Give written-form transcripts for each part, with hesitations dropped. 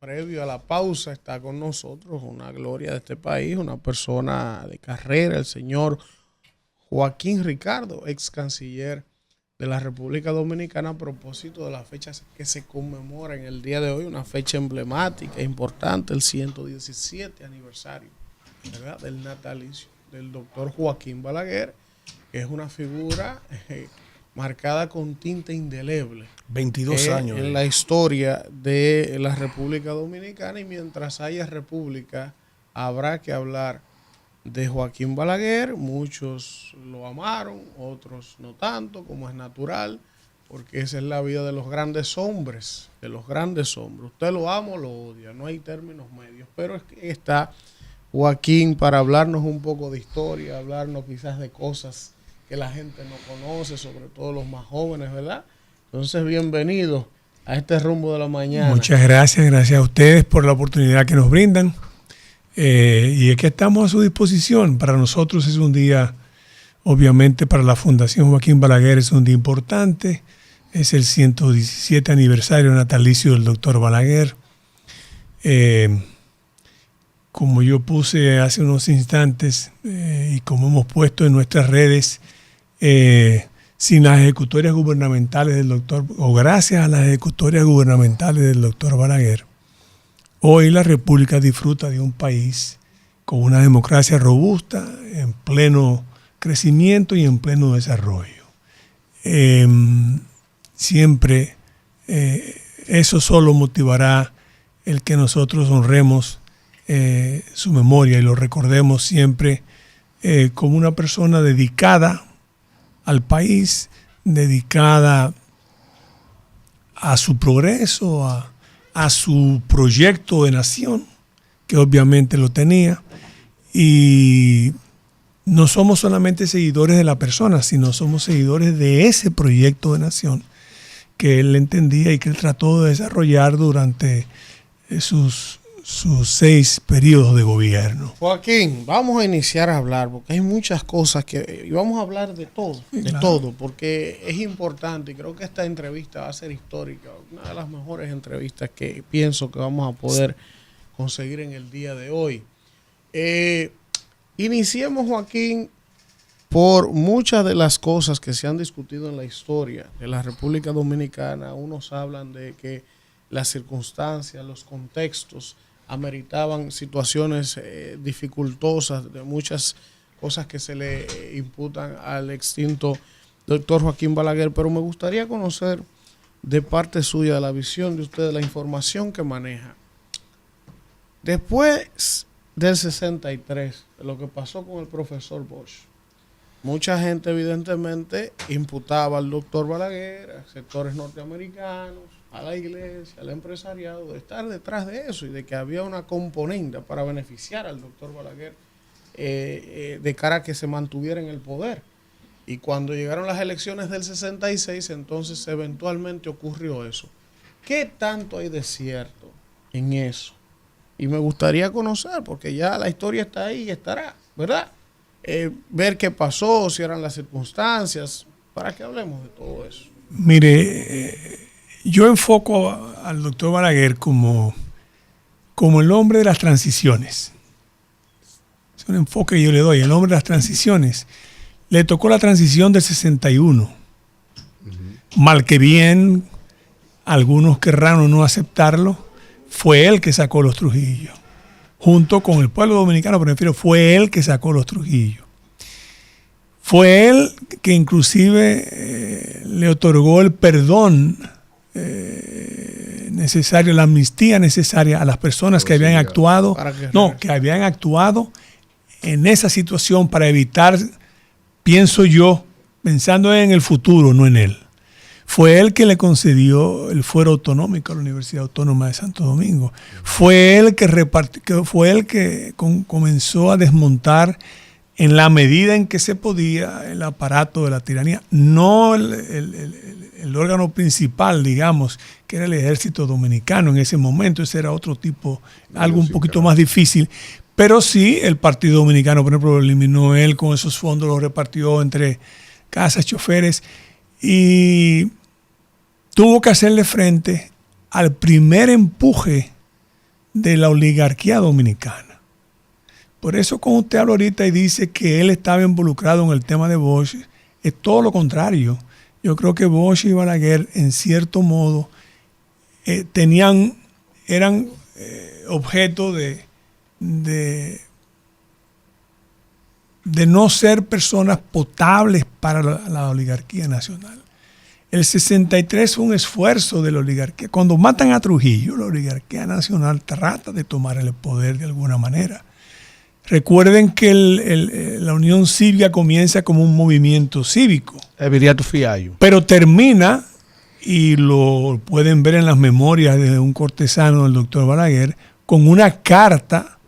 previo a la pausa está con nosotros una gloria de este país, una persona de carrera, el señor Joaquín Ricardo, ex canciller de la República Dominicana, a propósito de las fechas que se conmemoran el día de hoy, una fecha emblemática e importante, el 117 aniversario, ¿verdad?, del natalicio del doctor Joaquín Balaguer, que es una figura marcada con tinta indeleble. 22 años. En la historia de la República Dominicana, y mientras haya república habrá que hablar de Joaquín Balaguer. Muchos lo amaron, otros no tanto, como es natural, porque esa es la vida de los grandes hombres, Usted lo ama o lo odia, no hay términos medios, pero es que está Joaquín para hablarnos un poco de historia, hablarnos quizás de cosas que la gente no conoce, sobre todo los más jóvenes, ¿verdad? Entonces, bienvenidos a este rumbo de la mañana. Muchas gracias a ustedes por la oportunidad que nos brindan. Y es que estamos a su disposición. Para nosotros es un día, obviamente para la Fundación Joaquín Balaguer es un día importante. Es el 117 aniversario natalicio del doctor Balaguer. Como yo puse hace unos instantes y como hemos puesto en nuestras redes, sin las ejecutorias gubernamentales del doctor, o gracias a las ejecutorias gubernamentales del doctor Balaguer, hoy la República disfruta de un país con una democracia robusta, en pleno crecimiento y en pleno desarrollo. Siempre eso solo motivará el que nosotros honremos su memoria y lo recordemos siempre como una persona dedicada al país, dedicada a su progreso, a su proyecto de nación, que obviamente lo tenía. Y no somos solamente seguidores de la persona, sino somos seguidores de ese proyecto de nación que él entendía y que él trató de desarrollar durante sus 6 periodos de gobierno. Joaquín, vamos a iniciar a hablar, porque hay muchas cosas y vamos a hablar de todo, todo, porque es importante, y creo que esta entrevista va a ser histórica, una de las mejores entrevistas que pienso que vamos a poder conseguir en el día de hoy. Iniciemos, Joaquín, por muchas de las cosas que se han discutido en la historia de la República Dominicana. Unos hablan de que las circunstancias, los contextos ameritaban situaciones dificultosas, de muchas cosas que se le imputan al extinto doctor Joaquín Balaguer, pero me gustaría conocer de parte suya, de la visión de usted, de la información que maneja. Después del 63, de lo que pasó con el profesor Bosch, mucha gente evidentemente imputaba al doctor Balaguer, a sectores norteamericanos, a la iglesia, al empresariado, de estar detrás de eso y de que había una componente para beneficiar al doctor Balaguer de cara a que se mantuviera en el poder. Y cuando llegaron las elecciones del 66, entonces eventualmente ocurrió eso. ¿Qué tanto hay de cierto en eso? Y me gustaría conocer, porque ya la historia está ahí y estará, ¿verdad? Ver qué pasó, si eran las circunstancias, para que hablemos de todo eso. Mire, yo enfoco al doctor Balaguer como el hombre de las transiciones. Es un enfoque que yo le doy, el hombre de las transiciones. Le tocó la transición del 61. Mal que bien, algunos querrán o no aceptarlo, fue él que sacó los Trujillo. Junto con el pueblo dominicano, prefiero, fue él que sacó los Trujillo. Fue él que inclusive le otorgó el perdón necesario, la amnistía necesaria a las personas que habían actuado, que habían actuado en esa situación para evitar, pienso yo, pensando en el futuro, no en él. Fue él que le concedió el fuero autonómico a la Universidad Autónoma de Santo Domingo. Fue él que comenzó a desmontar en la medida en que se podía el aparato de la tiranía, no el órgano principal, digamos, que era el ejército dominicano en ese momento. Ese era otro tipo, algo un poquito más difícil. Pero sí, el Partido Dominicano, por ejemplo, lo eliminó él con esos fondos, los repartió entre casas, choferes, y tuvo que hacerle frente al primer empuje de la oligarquía dominicana. Por eso cuando usted habla ahorita y dice que él estaba involucrado en el tema de Bosch, es todo lo contrario. Yo creo que Bosch y Balaguer, en cierto modo, eran objeto de no ser personas potables para la oligarquía nacional. El 63 fue un esfuerzo de la oligarquía. Cuando matan a Trujillo, la oligarquía nacional trata de tomar el poder de alguna manera. Recuerden que la Unión Cívica comienza como un movimiento cívico. Pero termina, y lo pueden ver en las memorias de un cortesano del doctor Balaguer, con una carta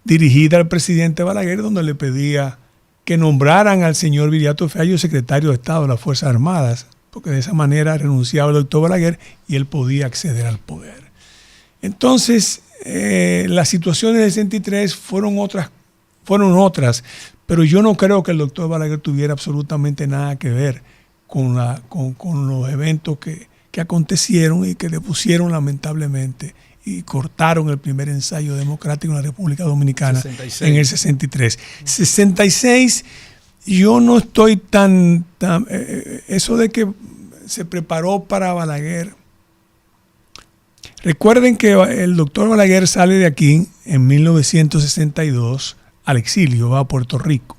dirigida al presidente Balaguer donde le pedía que nombraran al señor Viriato Fiallo secretario de Estado de las Fuerzas Armadas, porque de esa manera renunciaba el doctor Balaguer y él podía acceder al poder. Entonces, las situaciones del 63 fueron otras, pero yo no creo que el doctor Balaguer tuviera absolutamente nada que ver con los eventos que acontecieron y que depusieron lamentablemente y cortaron el primer ensayo democrático en la República Dominicana 66. En el 63. 66, yo no estoy tan eso de que se preparó para Balaguer. Recuerden que el doctor Balaguer sale de aquí en 1962 al exilio, va a Puerto Rico.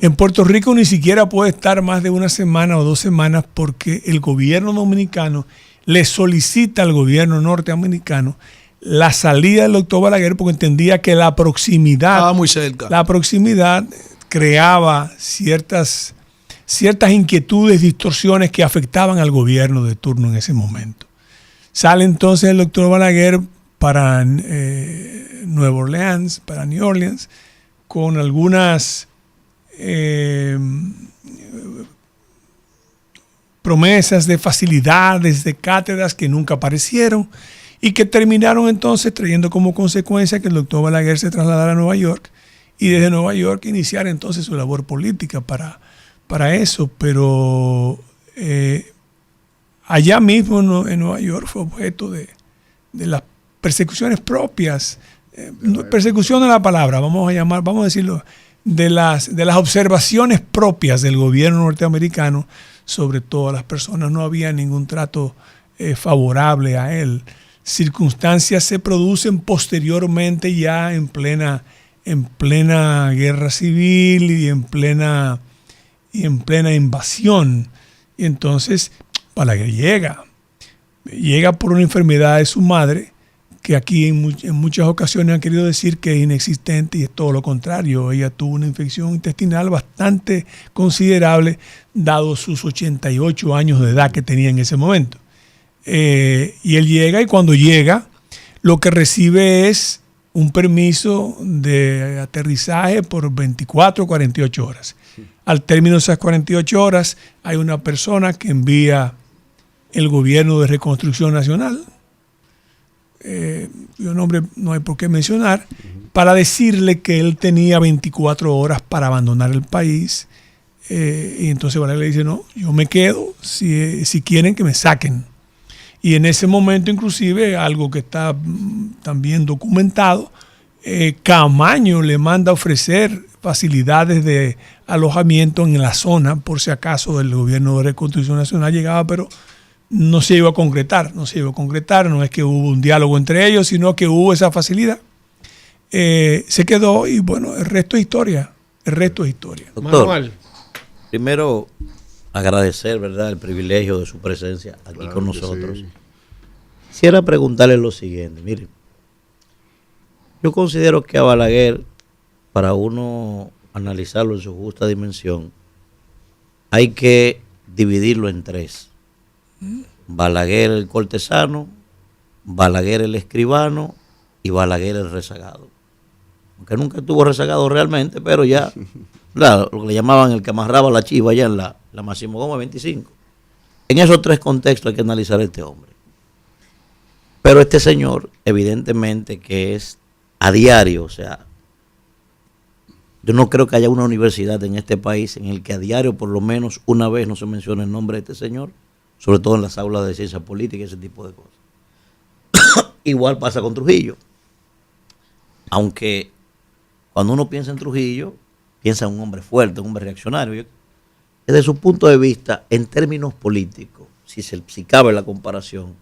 En Puerto Rico ni siquiera puede estar más de una semana o 2 semanas porque el gobierno dominicano le solicita al gobierno norteamericano la salida del doctor Balaguer porque entendía que la proximidad estaba muy cerca. La proximidad creaba ciertas inquietudes, distorsiones que afectaban al gobierno de turno en ese momento. Sale entonces el doctor Balaguer para Nueva Orleans, para New Orleans, con algunas promesas de facilidades, de cátedras que nunca aparecieron y que terminaron entonces trayendo como consecuencia que el doctor Balaguer se trasladara a Nueva York y desde Nueva York iniciar entonces su labor política para eso. Pero allá mismo en Nueva York fue objeto de las persecuciones propias, persecución de la palabra, vamos a decirlo, de las observaciones propias del gobierno norteamericano sobre todas las personas. No había ningún trato favorable a él. Circunstancias se producen posteriormente ya en plena guerra civil y en plena invasión. Y entonces Balaguer llega por una enfermedad de su madre, que aquí en muchas ocasiones han querido decir que es inexistente y es todo lo contrario. Ella tuvo una infección intestinal bastante considerable, dado sus 88 años de edad que tenía en ese momento. Y él llega, y cuando llega, lo que recibe es un permiso de aterrizaje por 24 o 48 horas. Al término de esas 48 horas, hay una persona que envía el Gobierno de Reconstrucción Nacional, cuyo nombre no hay por qué mencionar, para decirle que él tenía 24 horas para abandonar el país. Y entonces Balaguer le dice, no, yo me quedo si quieren que me saquen. Y en ese momento, inclusive, algo que está también documentado, Camaño le manda a ofrecer facilidades de alojamiento en la zona, por si acaso el Gobierno de Reconstrucción Nacional llegaba, pero no se iba a concretar, no es que hubo un diálogo entre ellos, sino que hubo esa facilidad. Se quedó y bueno, el resto es historia. Doctor, Manuel. Primero agradecer, ¿verdad?, el privilegio de su presencia aquí claro con nosotros. Sí. Quisiera preguntarle lo siguiente, mire, yo considero que a Balaguer, para uno analizarlo en su justa dimensión, hay que dividirlo en 3. Balaguer el cortesano, Balaguer el escribano y Balaguer el rezagado. Aunque nunca estuvo rezagado realmente, pero ya, claro, lo que le llamaban el que amarraba la chiva allá en la Máximo Gómez 25. En esos 3 contextos hay que analizar a este hombre. Pero este señor, evidentemente que es a diario, o sea, yo no creo que haya una universidad en este país en el que a diario por lo menos una vez no se mencione el nombre de este señor, sobre todo en las aulas de ciencia política y ese tipo de cosas. Igual pasa con Trujillo. aunque cuando uno piensa en Trujillo, piensa en un hombre fuerte, un hombre reaccionario. Desde su punto de vista, en términos políticos, si cabe la comparación,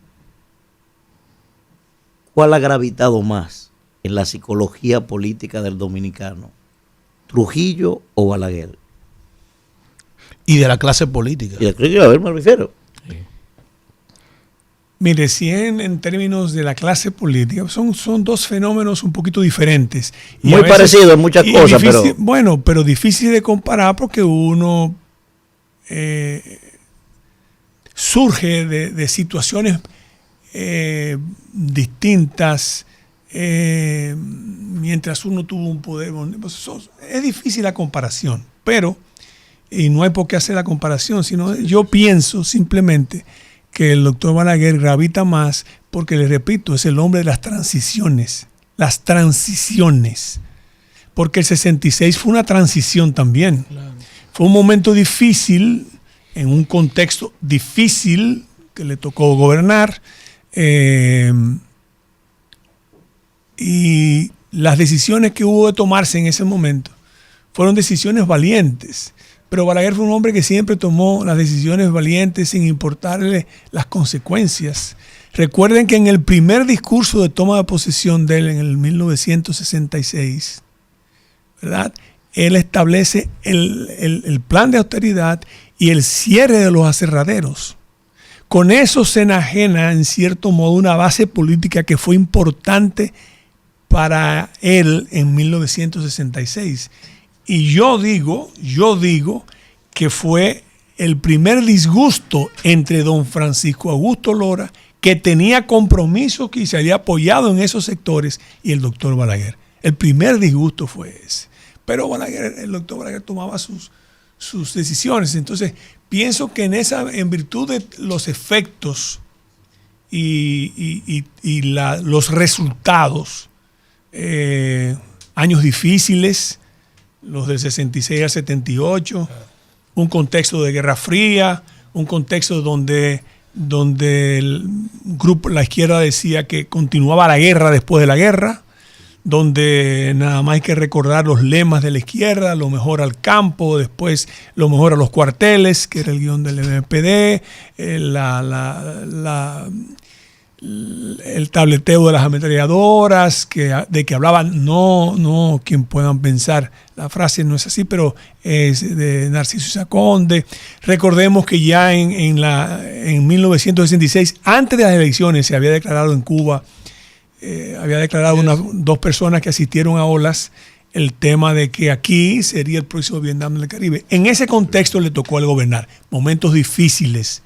¿cuál ha gravitado más en la psicología política del dominicano? ¿Trujillo o Balaguer? Y de la clase política. Y de Trujillo, a ver, me refiero. Mire, si en términos de la clase política, son dos fenómenos un poquito diferentes. Y muy parecidos en muchas cosas, difícil, pero... Bueno, pero difícil de comparar porque uno surge de situaciones distintas mientras uno tuvo un poder. Es difícil la comparación, pero, y no hay por qué hacer la comparación, sino yo pienso simplemente que el doctor Balaguer gravita más porque, le repito, es el hombre de las transiciones. Las transiciones. Porque el 66 fue una transición también. Claro. Fue un momento difícil, en un contexto difícil que le tocó gobernar. Y las decisiones que hubo de tomarse en ese momento fueron decisiones valientes. Pero Balaguer fue un hombre que siempre tomó las decisiones valientes sin importarle las consecuencias. Recuerden que en el primer discurso de toma de posesión de él en el 1966, ¿verdad?, él establece el plan de austeridad y el cierre de los aserraderos. Con eso se enajena, en cierto modo, una base política que fue importante para él en 1966. Y yo digo que fue el primer disgusto entre don Francisco Augusto Lora, que tenía compromisos y se había apoyado en esos sectores, y el doctor Balaguer. El primer disgusto fue ese. Pero el doctor Balaguer tomaba sus decisiones. Entonces, pienso que en virtud de los efectos y los resultados, años difíciles, los del 66 al 78, un contexto de Guerra Fría, un contexto donde el grupo, la izquierda decía que continuaba la guerra después de la guerra, donde nada más hay que recordar los lemas de la izquierda: lo mejor al campo, después lo mejor a los cuarteles, que era el guión del MPD, el tableteo de las ametralladoras, de que hablaban, no quien puedan pensar, la frase no es así, pero es de Narciso Isaconde. Recordemos que ya en 1966, antes de las elecciones, se había declarado en Cuba, dos personas que asistieron a olas, el tema de que aquí sería el próximo Vietnam del Caribe. En ese contexto le tocó a él gobernar. Momentos difíciles,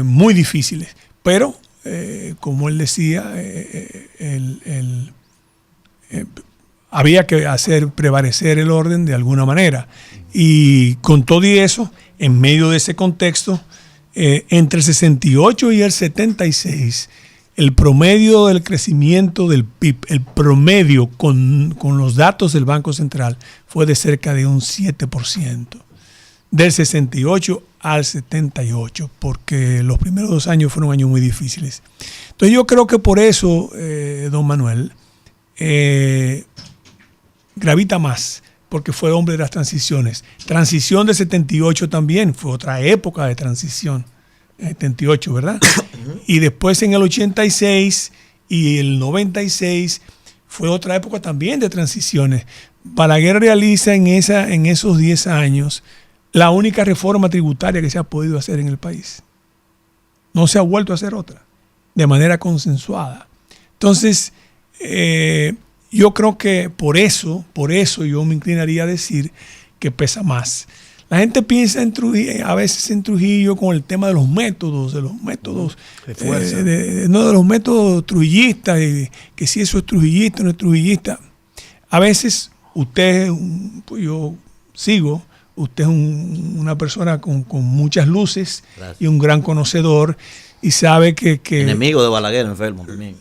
muy difíciles, pero como él decía, había que hacer prevalecer el orden de alguna manera. Y con todo y eso, en medio de ese contexto, entre el 68 y el 76, el promedio del crecimiento del PIB, el promedio con los datos del Banco Central, fue de cerca de un 7%. Del 68 al 78, porque los primeros 2 años fueron años muy difíciles. Entonces yo creo que por eso, don Manuel, gravita más, porque fue hombre de las transiciones. Transición del 78 también, fue otra época de transición, 78, ¿verdad? Y después en el 86 y el 96 fue otra época también de transiciones. Balaguer realiza en esos 10 años la única reforma tributaria que se ha podido hacer en el país. No se ha vuelto a hacer otra, de manera consensuada. Entonces, yo creo que por eso yo me inclinaría a decir que pesa más. La gente piensa a veces en Trujillo con el tema de los métodos, de los métodos trujillistas, que si eso es trujillista o no es trujillista. A veces usted es una persona con muchas luces. Gracias. Y un gran conocedor, y sabe que enemigo de Balaguer, enfermo también.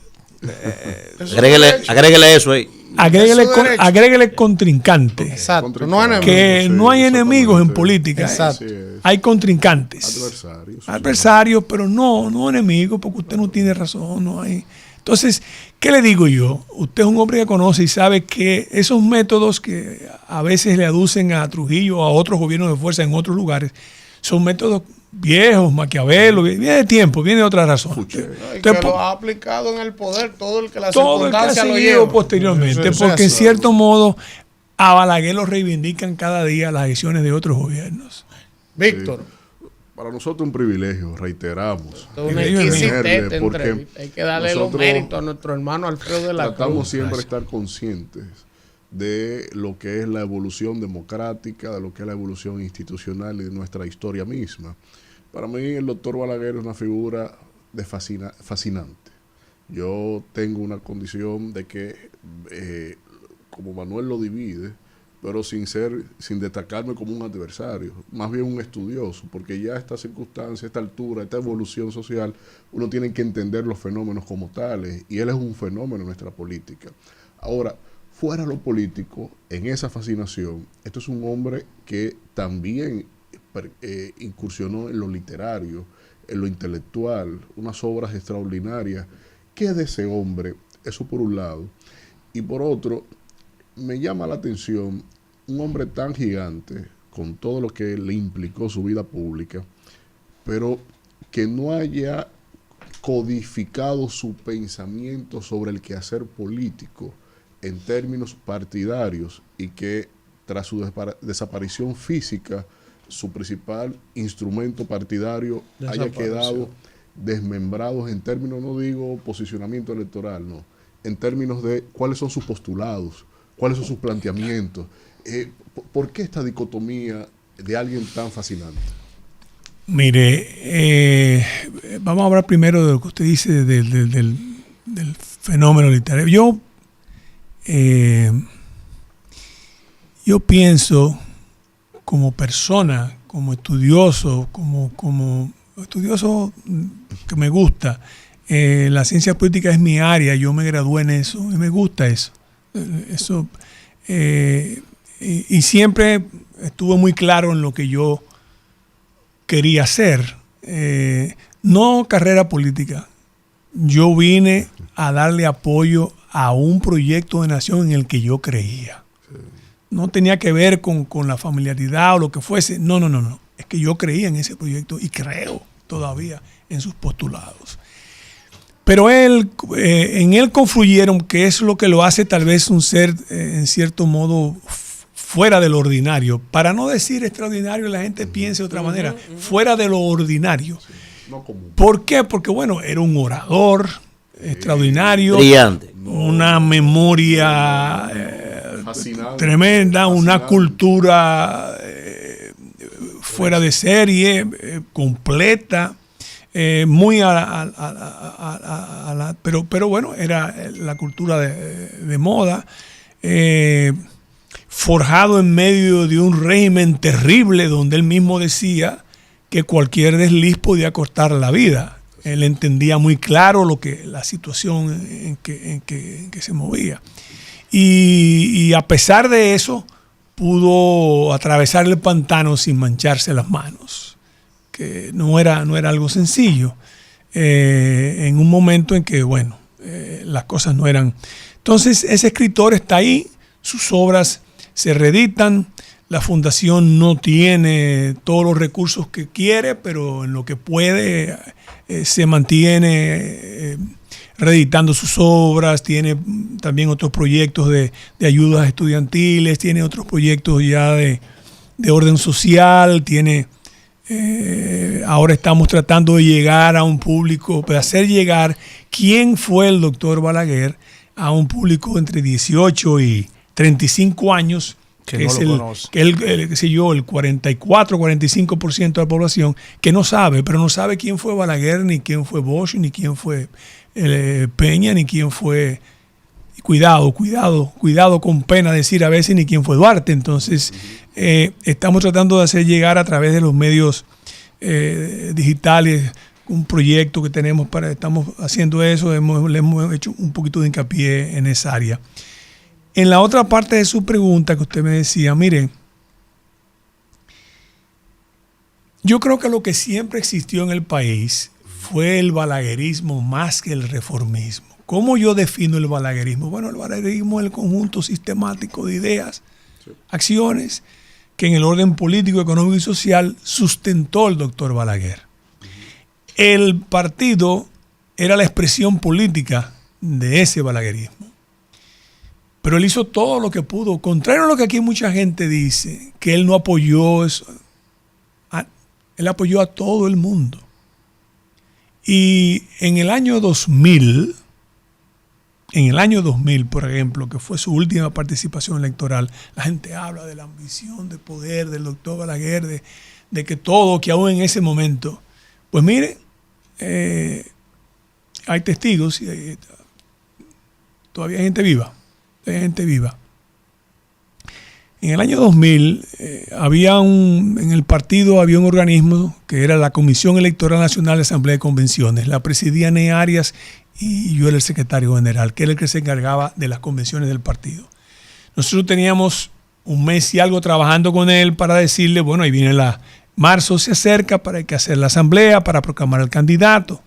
Agréguele eso ahí. Agréguele contrincante. Exacto. No hay enemigos en política. Exacto. Hay contrincantes. Adversarios, pero no enemigos, porque usted no tiene razón. No hay. Entonces, ¿qué le digo yo? Usted es un hombre que conoce y sabe que esos métodos que a veces le aducen a Trujillo o a otros gobiernos de fuerza en otros lugares son métodos viejos, Maquiavelo, viene de tiempo, viene de otras razones. Que lo ha aplicado en el poder todo el que la circunstancia lo seguido lleva. posteriormente, porque en cierto modo a Balaguer lo reivindican cada día las acciones de otros gobiernos. Víctor. Para nosotros un privilegio, reiteramos. Porque hay que darle los méritos a nuestro hermano Alfredo de la Cruz. Tratamos siempre de estar conscientes de lo que es la evolución democrática, de lo que es la evolución institucional y de nuestra historia misma. Para mí el doctor Balaguer es una figura fascinante. Yo tengo una condición de que, como Manuel lo divide, pero sin destacarme como un adversario, más bien un estudioso, porque ya esta circunstancia, esta altura, esta evolución social, uno tiene que entender los fenómenos como tales, y él es un fenómeno en nuestra política. Ahora, fuera de lo político, en esa fascinación, esto es un hombre que también incursionó en lo literario, en lo intelectual, unas obras extraordinarias. ¿Qué de ese hombre? Eso por un lado. Y por otro, me llama la atención un hombre tan gigante, con todo lo que le implicó su vida pública, pero que no haya codificado su pensamiento sobre el quehacer político en términos partidarios, y que tras su desaparición física, su principal instrumento partidario haya quedado desmembrado en términos, no digo posicionamiento electoral, no, en términos de cuáles son sus postulados, cuáles son sus planteamientos. ¿Por qué esta dicotomía de alguien tan fascinante? Mire, vamos a hablar primero de lo que usted dice del fenómeno literario. Yo pienso, como persona, como estudioso, como estudioso que me gusta, la ciencia política es mi área, yo me gradué en eso y me gusta eso. Y siempre estuve muy claro en lo que yo quería hacer. No carrera política. Yo vine a darle apoyo a un proyecto de nación en el que yo creía. No tenía que ver con la familiaridad o lo que fuese. No. Es que yo creía en ese proyecto y creo todavía en sus postulados. Pero en él confluyeron, que es lo que lo hace tal vez un ser en cierto modo fuera de lo ordinario. Para no decir extraordinario, la gente piensa de otra manera. Fuera de lo ordinario. Sí, no común. ¿Por qué? Porque bueno, era un orador extraordinario. Brillante. Una memoria tremenda, una cultura fuera de serie, completa. Muy pero bueno, era la cultura de moda, forjado en medio de un régimen terrible donde él mismo decía que cualquier desliz podía costar la vida. Él entendía muy claro la situación en que se movía. Y a pesar de eso, pudo atravesar el pantano sin mancharse las manos, que no era algo sencillo, en un momento en que, bueno, las cosas no eran. Entonces, ese escritor está ahí, sus obras se reeditan, la fundación no tiene todos los recursos que quiere, pero en lo que puede se mantiene reeditando sus obras, tiene también otros proyectos de ayudas estudiantiles, tiene otros proyectos ya de orden social, tiene... ahora estamos tratando de llegar a un público, de hacer llegar quién fue el doctor Balaguer a un público entre 18 y 35 años, que no es el 44-45% de la población, que no sabe, pero no sabe quién fue Balaguer, ni quién fue Bosch, ni quién fue Peña, ni quién fue... Cuidado con pena decir a veces ni quién fue Duarte. Entonces, estamos tratando de hacer llegar a través de los medios digitales un proyecto que tenemos estamos haciendo eso, le hemos hecho un poquito de hincapié en esa área. En la otra parte de su pregunta que usted me decía, mire, yo creo que lo que siempre existió en el país fue el balaguerismo más que el reformismo. ¿Cómo yo defino el balaguerismo? Bueno, el balaguerismo es el conjunto sistemático de ideas, acciones que en el orden político, económico y social sustentó el doctor Balaguer. El partido era la expresión política de ese balaguerismo. Pero él hizo todo lo que pudo. Contrario a lo que aquí mucha gente dice, que él no apoyó eso. Él apoyó a todo el mundo. Y en el año 2000, por ejemplo, que fue su última participación electoral, la gente habla de la ambición de poder del doctor Balaguer, de que todo, que aún en ese momento. Pues mire, hay testigos, y todavía hay gente viva. En el año 2000 en el partido había un organismo que era la Comisión Electoral Nacional de Asamblea de Convenciones. La presidía Ney Arias y yo era el secretario general, que era el que se encargaba de las convenciones del partido. Nosotros teníamos un mes y algo trabajando con él para decirle, bueno, ahí viene marzo se acerca, para hay que hacer la asamblea para proclamar al candidato.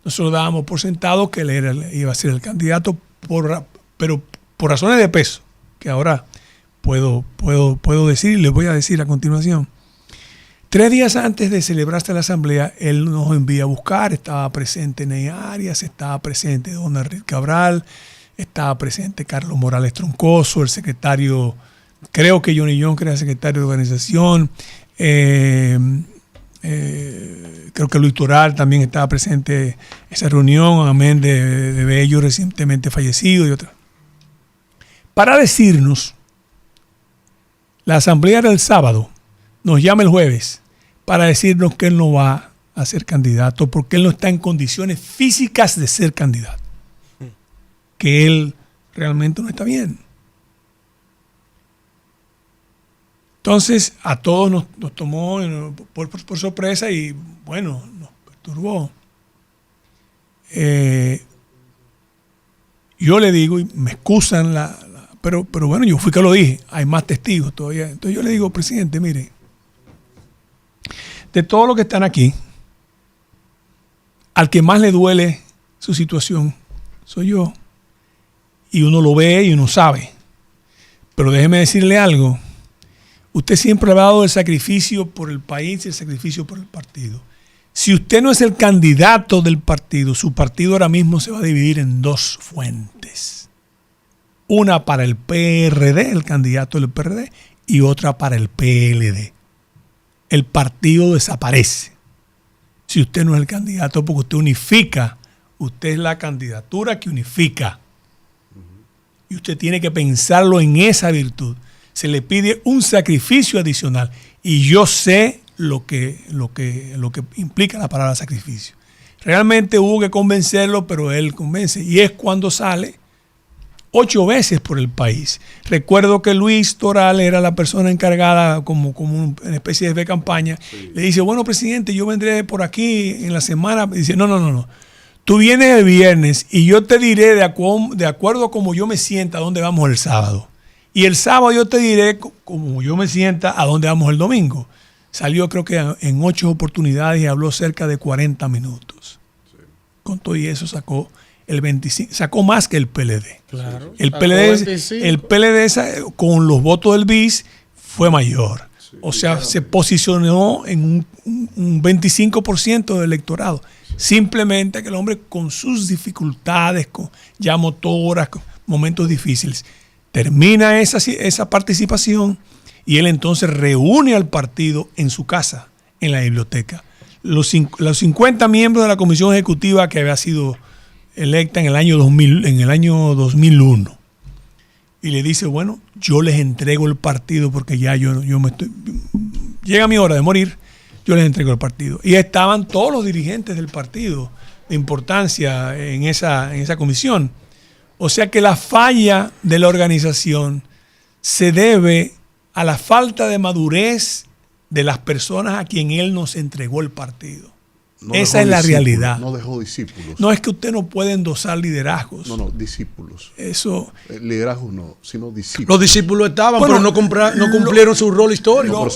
Nosotros dábamos por sentado que él iba a ser el candidato, pero por razones de peso, que ahora puedo decir y les voy a decir a continuación. 3 días antes de celebrarse la asamblea, él nos envía a buscar. Estaba presente Ney Arias, estaba presente don Enrique Cabral, estaba presente Carlos Morales Troncoso, el secretario, creo que Johnny John, que era secretario de organización. Creo que Luis Toral también estaba presente en esa reunión, amén de Bello, recientemente fallecido y otras. Para decirnos, la asamblea era el sábado, nos llama el jueves para decirnos que él no va a ser candidato porque él no está en condiciones físicas de ser candidato, que él realmente no está bien. Entonces a todos nos tomó por sorpresa y bueno, nos perturbó. Yo le digo, y me excusan pero bueno, yo fui que lo dije, hay más testigos todavía. Entonces yo le digo, presidente, mire, de todos los que están aquí, al que más le duele su situación soy yo. Y uno lo ve y uno sabe. Pero déjeme decirle algo. Usted siempre ha hablado del sacrificio por el país y el sacrificio por el partido. Si usted no es el candidato del partido, su partido ahora mismo se va a dividir en 2 fuentes. Una para el PRD, el candidato del PRD, y otra para el PLD. El partido desaparece. Si usted no es el candidato, porque usted unifica, usted es la candidatura que unifica. Y usted tiene que pensarlo en esa virtud. Se le pide un sacrificio adicional. Y yo sé lo que implica la palabra sacrificio. Realmente hubo que convencerlo, pero él convence. Y es cuando sale 8 veces por el país. Recuerdo que Luis Toral era la persona encargada como una especie de campaña. Sí. Le dice, bueno, presidente, yo vendré por aquí en la semana. Dice, no. Tú vienes el viernes y yo te diré de acuerdo a cómo yo me sienta a dónde vamos el sábado. Y el sábado yo te diré como yo me sienta a dónde vamos el domingo. Salió creo que en 8 oportunidades y habló cerca de 40 minutos. Sí. Con todo y eso sacó el 25, sacó más que el PLD. Claro. El PLD con los votos del BIS fue mayor. Sí, o sea, claro. Se posicionó en un 25% del electorado. Sí. Simplemente que el hombre con sus dificultades, con ya motoras, con momentos difíciles, termina esa participación y él entonces reúne al partido en su casa, en la biblioteca. Los 50 miembros de la comisión ejecutiva que había sido electa en el año 2001. Y le dice, bueno, yo les entrego el partido porque ya llega mi hora de morir, yo les entrego el partido. Y estaban todos los dirigentes del partido de importancia en esa comisión. O sea que la falla de la organización se debe a la falta de madurez de las personas a quien él nos entregó el partido. No, esa es la realidad. No dejó discípulos. No es que usted no puede endosar liderazgos. No, discípulos. Eso. Liderazgos no, sino discípulos. Los discípulos estaban, pero no cumplieron su rol histórico.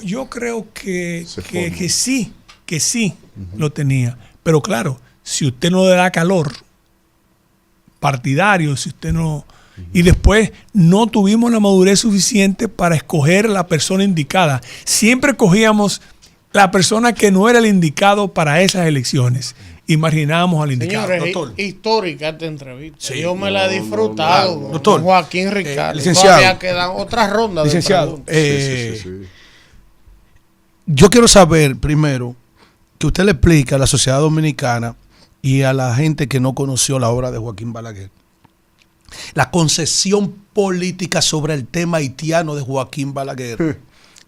Yo creo que sí lo tenía. Pero claro, si usted no le da calor partidarios, si usted no... Y después no tuvimos la madurez suficiente para escoger la persona indicada. Siempre cogíamos la persona que no era el indicado para esas elecciones. Imaginábamos al indicado. Señores, doctor. Histórica esta entrevista. Sí. Yo me la he disfrutado. no. Doctor. Joaquín Ricardo. Licenciado. Todavía quedan otras rondas. Licenciado, Sí. yo quiero saber primero que usted le explique a la sociedad dominicana y a la gente que no conoció la obra de Joaquín Balaguer la concepción política sobre el tema haitiano de Joaquín Balaguer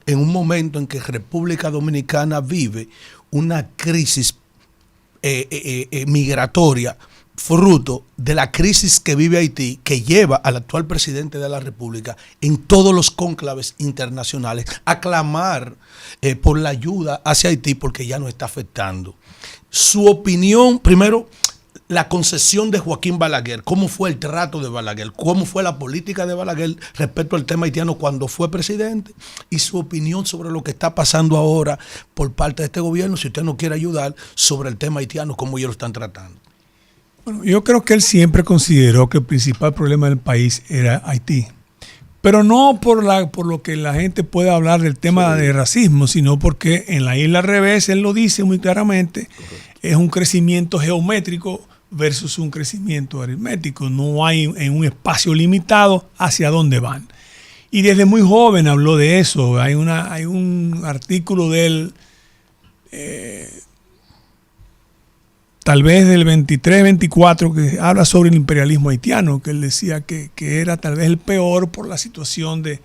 en un momento en que República Dominicana vive una crisis migratoria fruto de la crisis que vive Haití, que lleva al actual presidente de la República en todos los cónclaves internacionales a clamar por la ayuda hacia Haití porque ya nos está afectando. Su opinión, primero, la concesión de Joaquín Balaguer, cómo fue el trato de Balaguer, cómo fue la política de Balaguer respecto al tema haitiano cuando fue presidente, y su opinión sobre lo que está pasando ahora por parte de este gobierno, si usted no quiere ayudar, sobre el tema haitiano, cómo ellos lo están tratando. Bueno, yo creo que él siempre consideró que el principal problema del país era Haití. Pero no por lo que la gente pueda hablar del tema de racismo, sino porque en la isla al revés, él lo dice muy claramente, es un crecimiento geométrico versus un crecimiento aritmético. No hay en un espacio limitado hacia dónde van. Y desde muy joven habló de eso. Hay un artículo de él, tal vez del 23-24, que habla sobre el imperialismo haitiano, que él decía que era tal vez el peor por la situación de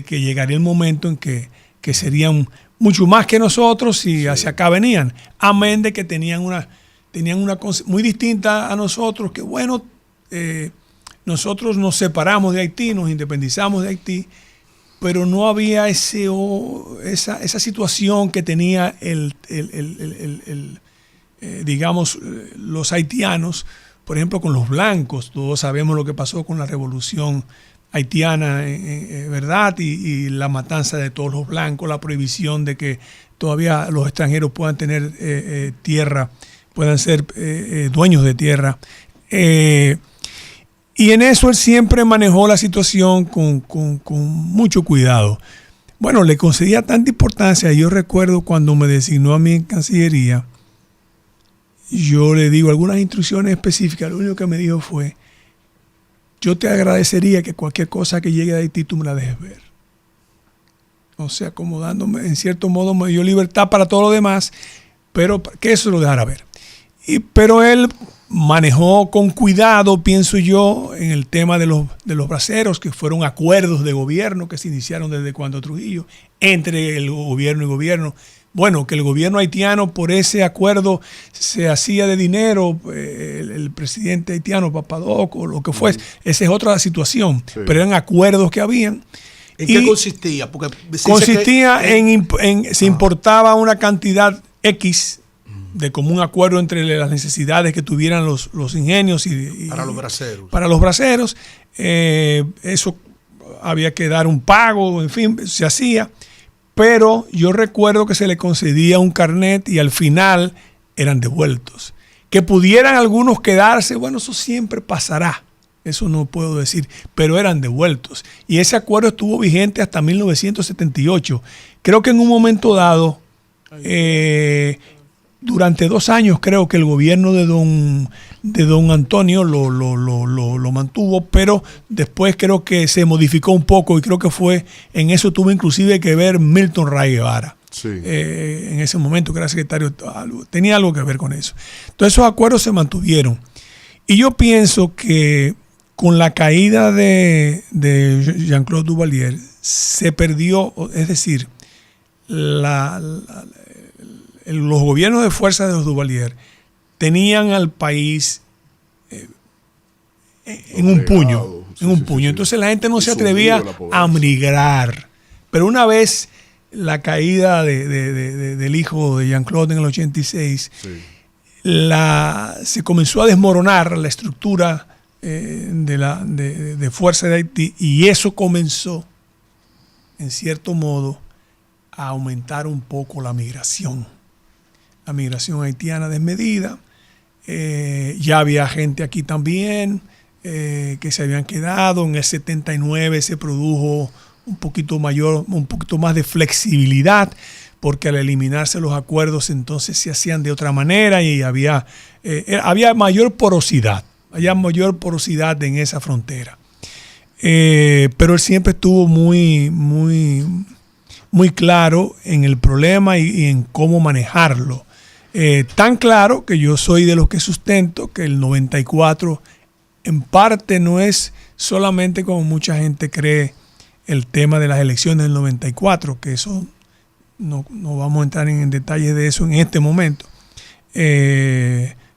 que llegaría el momento en que serían mucho más que nosotros y hacia acá venían. Amén de que tenían una cosa muy distinta a nosotros, que bueno, nosotros nos separamos de Haití, nos independizamos de Haití, pero no había esa situación que tenía digamos, los haitianos, por ejemplo, con los blancos. Todos sabemos lo que pasó con la revolución haitiana, ¿verdad? Y la matanza de todos los blancos, la prohibición de que todavía los extranjeros puedan tener tierra, puedan ser dueños de tierra. Y en eso él siempre manejó la situación con mucho cuidado. Bueno, le concedía tanta importancia. Yo recuerdo cuando me designó a mí en Cancillería, yo le digo algunas instrucciones específicas. Lo único que me dijo fue: yo te agradecería que cualquier cosa que llegue de Haití tú me la dejes ver. O sea, como dándome, en cierto modo, me dio libertad para todo lo demás, pero que eso lo dejara ver. Pero él manejó con cuidado, pienso yo, en el tema de los braceros, que fueron acuerdos de gobierno que se iniciaron desde cuando Trujillo, entre el gobierno y gobierno. Bueno, que el gobierno haitiano por ese acuerdo se hacía de dinero, el presidente haitiano, Papadoc, o lo que fuese, esa es otra situación, sí. Pero eran acuerdos que habían. ¿En qué consistía? Porque consistía se importaba una cantidad X de común acuerdo entre las necesidades que tuvieran los ingenios y para los braceros. Para los braceros, eso había que dar un pago, en fin, se hacía. Pero yo recuerdo que se le concedía un carnet y al final eran devueltos. Que pudieran algunos quedarse, bueno, eso siempre pasará. Eso no puedo decir, pero eran devueltos. Y ese acuerdo estuvo vigente hasta 1978. Creo que en un momento dado, durante 2 años, creo que el gobierno de don Antonio lo mantuvo, pero después creo que se modificó un poco y creo que fue, en eso tuvo inclusive que ver Milton Ray Guevara. Sí. En ese momento que era secretario, tenía algo que ver con eso. Entonces esos acuerdos se mantuvieron. Y yo pienso que con la caída de Jean-Claude Duvalier se perdió, es decir, los gobiernos de fuerza de los Duvalier tenían al país en un puño. Entonces la gente no se atrevía a migrar. Pero una vez la caída del hijo de Jean-Claude en el 86, se comenzó a desmoronar la estructura de fuerza de Haití, y eso comenzó, en cierto modo, a aumentar un poco la migración haitiana desmedida. Ya había gente aquí también que se habían quedado. En el 79 se produjo un poquito más de flexibilidad, porque al eliminarse los acuerdos entonces se hacían de otra manera y había mayor porosidad. Había mayor porosidad en esa frontera. Pero él siempre estuvo muy claro en el problema y en cómo manejarlo. Tan claro que yo soy de los que sustento que el 94 en parte no es solamente como mucha gente cree el tema de las elecciones del 94, que eso no vamos a entrar en detalles de eso en este momento,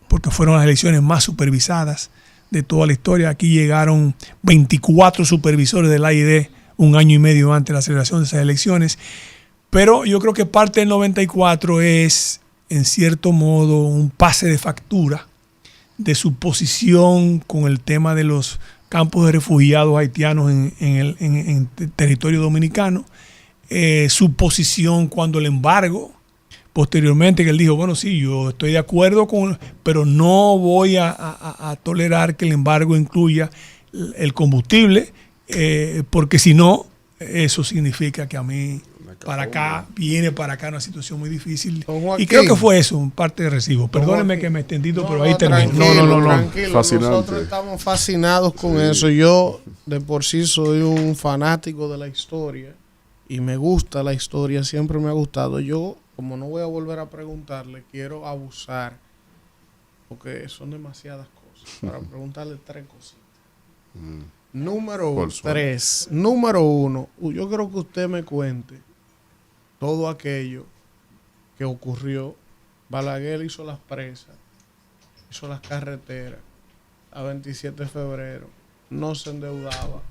porque fueron las elecciones más supervisadas de toda la historia. Aquí llegaron 24 supervisores del AID un año y medio antes de la celebración de esas elecciones, pero yo creo que parte del 94 es, en cierto modo, un pase de factura de su posición con el tema de los campos de refugiados haitianos en territorio dominicano, su posición cuando el embargo, posteriormente que él dijo, bueno, sí, yo estoy de acuerdo pero no voy a tolerar que el embargo incluya el combustible, porque si no, eso significa que a mí viene para acá una situación muy difícil. Y creo que fue eso, un parte de recibo. Perdónenme que me he extendido, pero ahí termino. No. Tranquilo, nosotros estamos fascinados con eso. Yo de por sí soy un fanático de la historia y me gusta la historia, siempre me ha gustado. Yo, como no voy a volver a preguntarle, quiero abusar, porque son demasiadas cosas, para preguntarle 3 cositas. Número 1, yo creo que usted me cuente todo aquello que ocurrió. Balaguer hizo las presas, hizo las carreteras, a 27 de febrero, no se endeudaba.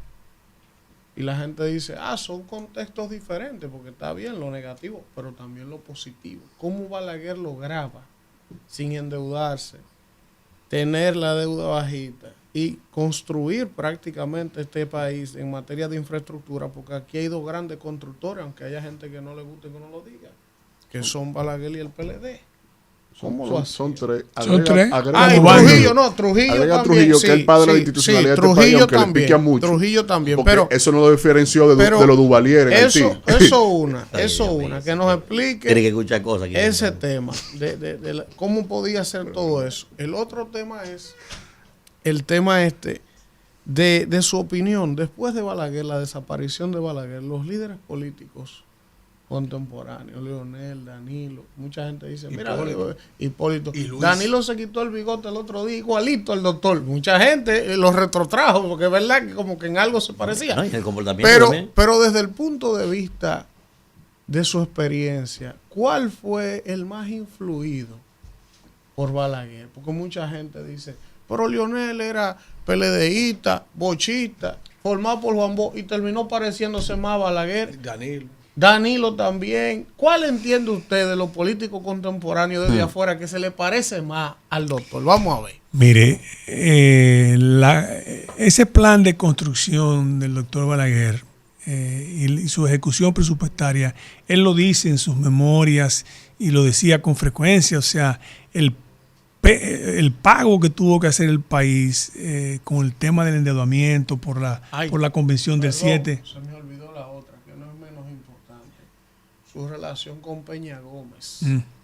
Y la gente dice, son contextos diferentes, porque está bien lo negativo, pero también lo positivo. ¿Cómo Balaguer lograba, sin endeudarse, tener la deuda bajita y construir prácticamente este país en materia de infraestructura? Porque aquí hay 2 grandes constructores, aunque haya gente que no le guste que uno lo diga, que son Balaguer y el PLD. ¿Cómo lo hacen? Son 3. Son 3. Trujillo también. Trujillo, que es el padre de la institucionalidad de este país, aunque le pica mucho. Trujillo también. Pero eso no lo diferenció de los Duvalier en Haití. Eso una. Que nos explique Tiene que escuchar cosas ese tema. De cómo podía ser todo eso. El otro tema es el tema de su opinión. Después de Balaguer, la desaparición de Balaguer, los líderes políticos contemporáneos, Leonel, Danilo, mucha gente dice, mira, Hipólito, Danilo se quitó el bigote el otro día, igualito al doctor. Mucha gente lo retrotrajo, porque es verdad que como que en algo se parecía. No, y el comportamiento pero desde el punto de vista de su experiencia, ¿cuál fue el más influido por Balaguer? Porque mucha gente dice, pero Leonel era PLDista, bochista, formado por Juan Bosch y terminó pareciéndose más a Balaguer. Danilo también. ¿Cuál entiende usted de los políticos contemporáneos desde afuera que se le parece más al doctor? Vamos a ver. Mire, ese plan de construcción del doctor Balaguer y su ejecución presupuestaria, él lo dice en sus memorias y lo decía con frecuencia, o sea, el pago que tuvo que hacer el país con el tema del endeudamiento por la convención del 7. Se me olvidó la otra, que no es menos importante. Su relación con Peña Gómez.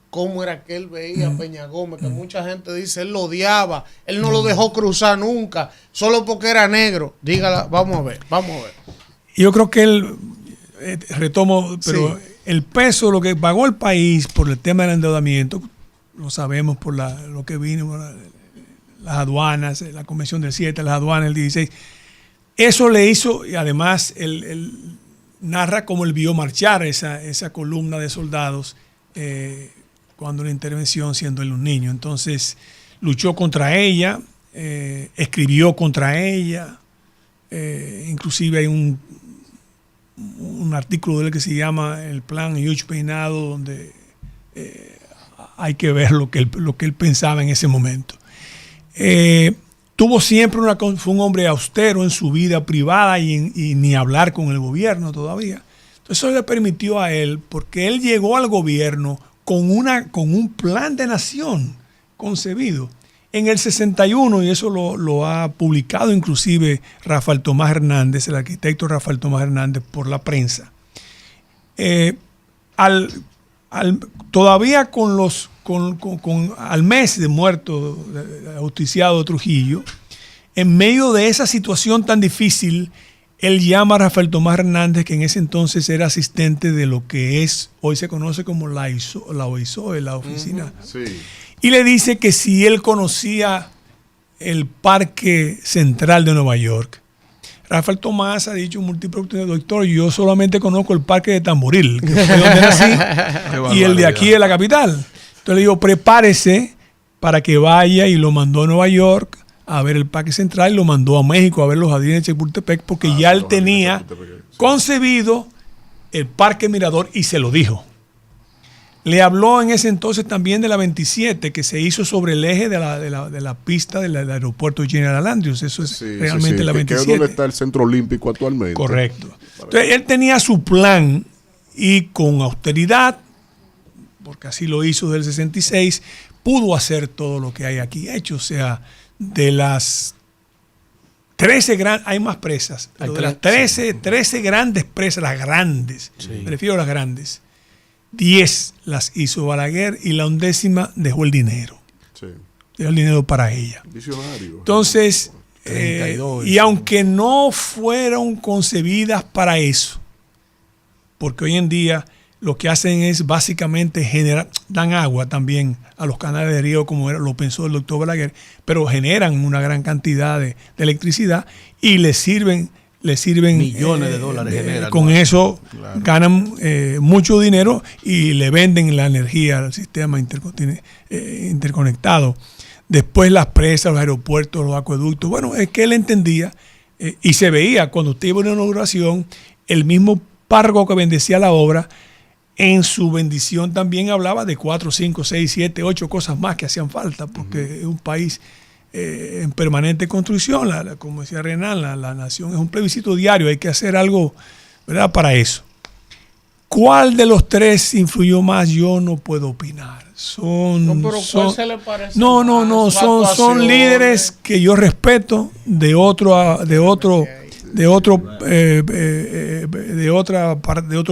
Cómo era que él veía a Peña Gómez, que mucha gente dice, él lo odiaba, él no lo dejó cruzar nunca, solo porque era negro. Dígala, vamos a ver. Yo creo que él, retomo, pero el peso, lo que pagó el país por el tema del endeudamiento, lo sabemos por lo que vino, las aduanas, la convención del 7, las aduanas del 16. Eso le hizo, y además él narra cómo él vio marchar esa columna de soldados cuando la intervención, siendo él un niño. Entonces luchó contra ella, escribió contra ella, inclusive hay un artículo de él que se llama El Plan Yuch Peinado, donde hay que ver lo que él pensaba en ese momento. Tuvo siempre fue un hombre austero en su vida privada y ni hablar con el gobierno todavía. Entonces eso le permitió a él, porque él llegó al gobierno con un plan de nación concebido. En el 61, y eso lo ha publicado inclusive Rafael Tomás Hernández, el arquitecto Rafael Tomás Hernández, por la prensa, todavía al mes de muerto ajusticiado de Trujillo, en medio de esa situación tan difícil, él llama a Rafael Tomás Hernández, que en ese entonces era asistente de lo que hoy se conoce como la OISOE, la oficina. Sí. Y le dice que si él conocía el Parque Central de Nueva York. Rafael Tomás ha dicho en múltiples oportunidades: doctor, yo solamente conozco el Parque de Tamboril, que fue donde nací, y el de aquí de la capital. Entonces le digo, prepárese para que vaya, y lo mandó a Nueva York a ver el Parque Central, y lo mandó a México a ver los jardines de Chapultepec, porque ya él tenía concebido el Parque Mirador y se lo dijo. Le habló en ese entonces también de la 27, que se hizo sobre el eje de la pista del aeropuerto General Andrews. Eso es realmente la 27. Que es donde está el Centro Olímpico actualmente. Correcto. Entonces, él tenía su plan, y con austeridad, porque así lo hizo desde el 66, pudo hacer todo lo que hay aquí hecho. O sea, de las 13 grandes, hay más presas, pero de las 13 grandes presas, las grandes, me refiero a las grandes, 10 las hizo Balaguer, y la 11ª dejó el dinero. Sí. Dejó el dinero para ella. Visionario. Entonces, 32, y aunque no fueron concebidas para eso, porque hoy en día lo que hacen es básicamente dan agua también a los canales de río, como lo pensó el doctor Balaguer, pero generan una gran cantidad de electricidad y le sirven millones de dólares generan. Con eso ganan mucho dinero y le venden la energía al sistema interconectado. Después las presas, los aeropuertos, los acueductos. Bueno, es que él entendía y se veía cuando usted iba a una inauguración, el mismo párroco que bendecía la obra, en su bendición también hablaba de 4, 5, 6, 7, 8 cosas más que hacían falta, porque es un país en permanente construcción. Como decía Renan, la nación es un plebiscito diario, hay que hacer algo, ¿verdad?, para eso. ¿Cuál de los tres influyó más? Yo no puedo opinar. ¿Cuál se le parece No, más? son líderes que yo respeto de otro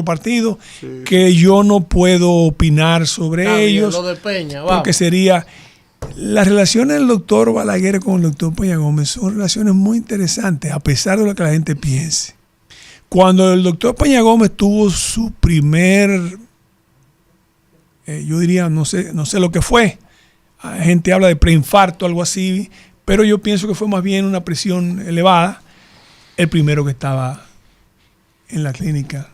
partido, que yo no puedo opinar sobre ellos, lo de Peña, porque sería... Las relaciones del doctor Balaguer con el doctor Peña Gómez son relaciones muy interesantes, a pesar de lo que la gente piense. Cuando el doctor Peña Gómez tuvo su primer, yo diría, no sé lo que fue, la gente habla de preinfarto, algo así, pero yo pienso que fue más bien una presión elevada. El primero que estaba en la clínica,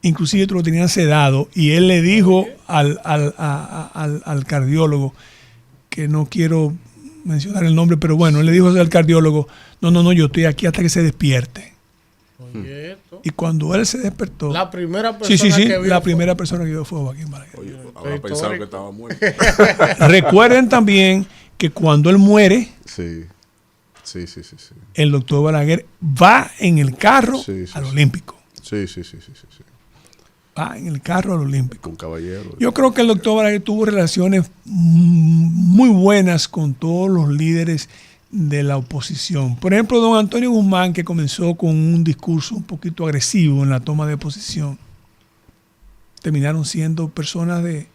inclusive lo tenían sedado, y él le dijo al cardiólogo, que no quiero mencionar el nombre, pero bueno, él le dijo al cardiólogo: no, yo estoy aquí hasta que se despierte. Oye, Y cuando él se despertó, la primera persona que vio la primera persona que vio fue Joaquín Balaguer. Oye, ahora pensaron que estaba muerto. Recuerden también que cuando él muere, Sí. el doctor Balaguer va en el carro al Olímpico. Sí. Va en el carro al Olímpico. Con caballero. Yo creo que el doctor Balaguer tuvo relaciones muy buenas con todos los líderes de la oposición. Por ejemplo, don Antonio Guzmán, que comenzó con un discurso un poquito agresivo en la toma de posición, terminaron siendo personas de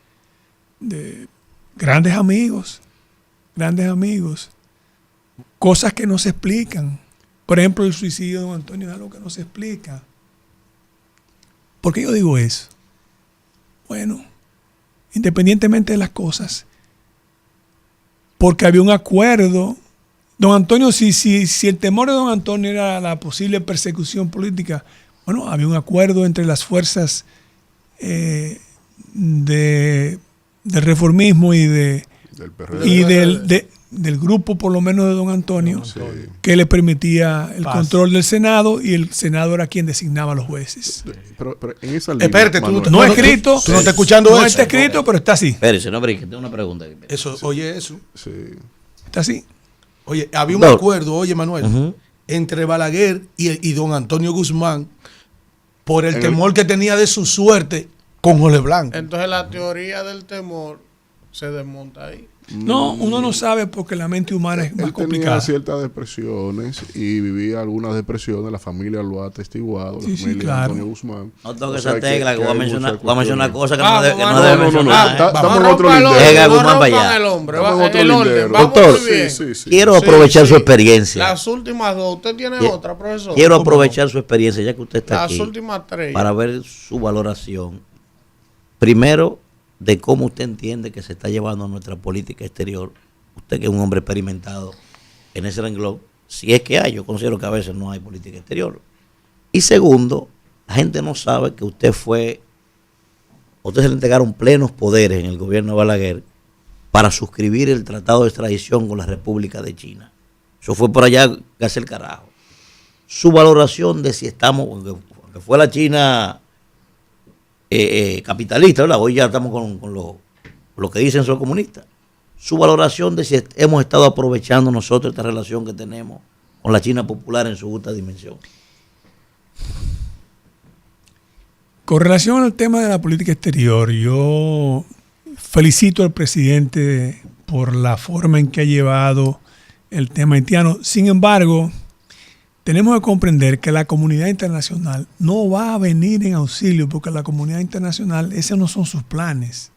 grandes amigos, cosas que no se explican. Por ejemplo, el suicidio de don Antonio es algo que no se explica. ¿Por qué yo digo eso? Bueno, independientemente de las cosas, porque había un acuerdo. Don Antonio, si el temor de don Antonio era la posible persecución política, bueno, había un acuerdo entre las fuerzas del reformismo y del grupo, por lo menos, de don Antonio, que le permitía el control del Senado, y el Senado era quien designaba a los jueces. Pero en esa línea, espérate, no escrito. Tú no estás escuchando eso. No está escrito, pero está así. Espérese, no, pero tengo una pregunta. Eso, oye, eso. Sí. Está así. Oye, había un acuerdo, oye, Manuel, entre Balaguer y don Antonio Guzmán por el temor que tenía de su suerte con Jorge Blanco. Entonces, la teoría del temor se desmonta ahí. No, uno no sabe porque la mente humana es más complicada. Tenía ciertas depresiones y vivía algunas depresiones, la familia lo ha atestiguado, la familia de Antonio Guzmán. No toque esa tecla, que voy a mencionar cosas que no debe No, mencionar. estamos en otro lindero. Doctor, quiero aprovechar su experiencia. Las últimas dos, ¿usted tiene otra, profesor? Quiero aprovechar su experiencia, ya que usted está aquí. Las últimas tres. Para ver su valoración. Primero, de cómo usted entiende que se está llevando nuestra política exterior, usted que es un hombre experimentado en ese renglón, si es que hay, yo considero que a veces no hay política exterior. Y segundo, la gente no sabe que usted se le entregaron plenos poderes en el gobierno de Balaguer para suscribir el tratado de extradición con la República de China. Eso fue por allá que hace el carajo. Su valoración de si estamos, que fue la China capitalista, ¿verdad? Hoy ya estamos con lo que dicen son comunistas. Su valoración de si hemos estado aprovechando nosotros esta relación que tenemos con la China popular en su justa dimensión. Con relación al tema de la política exterior, yo felicito al presidente por la forma en que ha llevado el tema haitiano. Sin embargo, tenemos que comprender que la comunidad internacional no va a venir en auxilio porque la comunidad internacional, esos no son sus planes.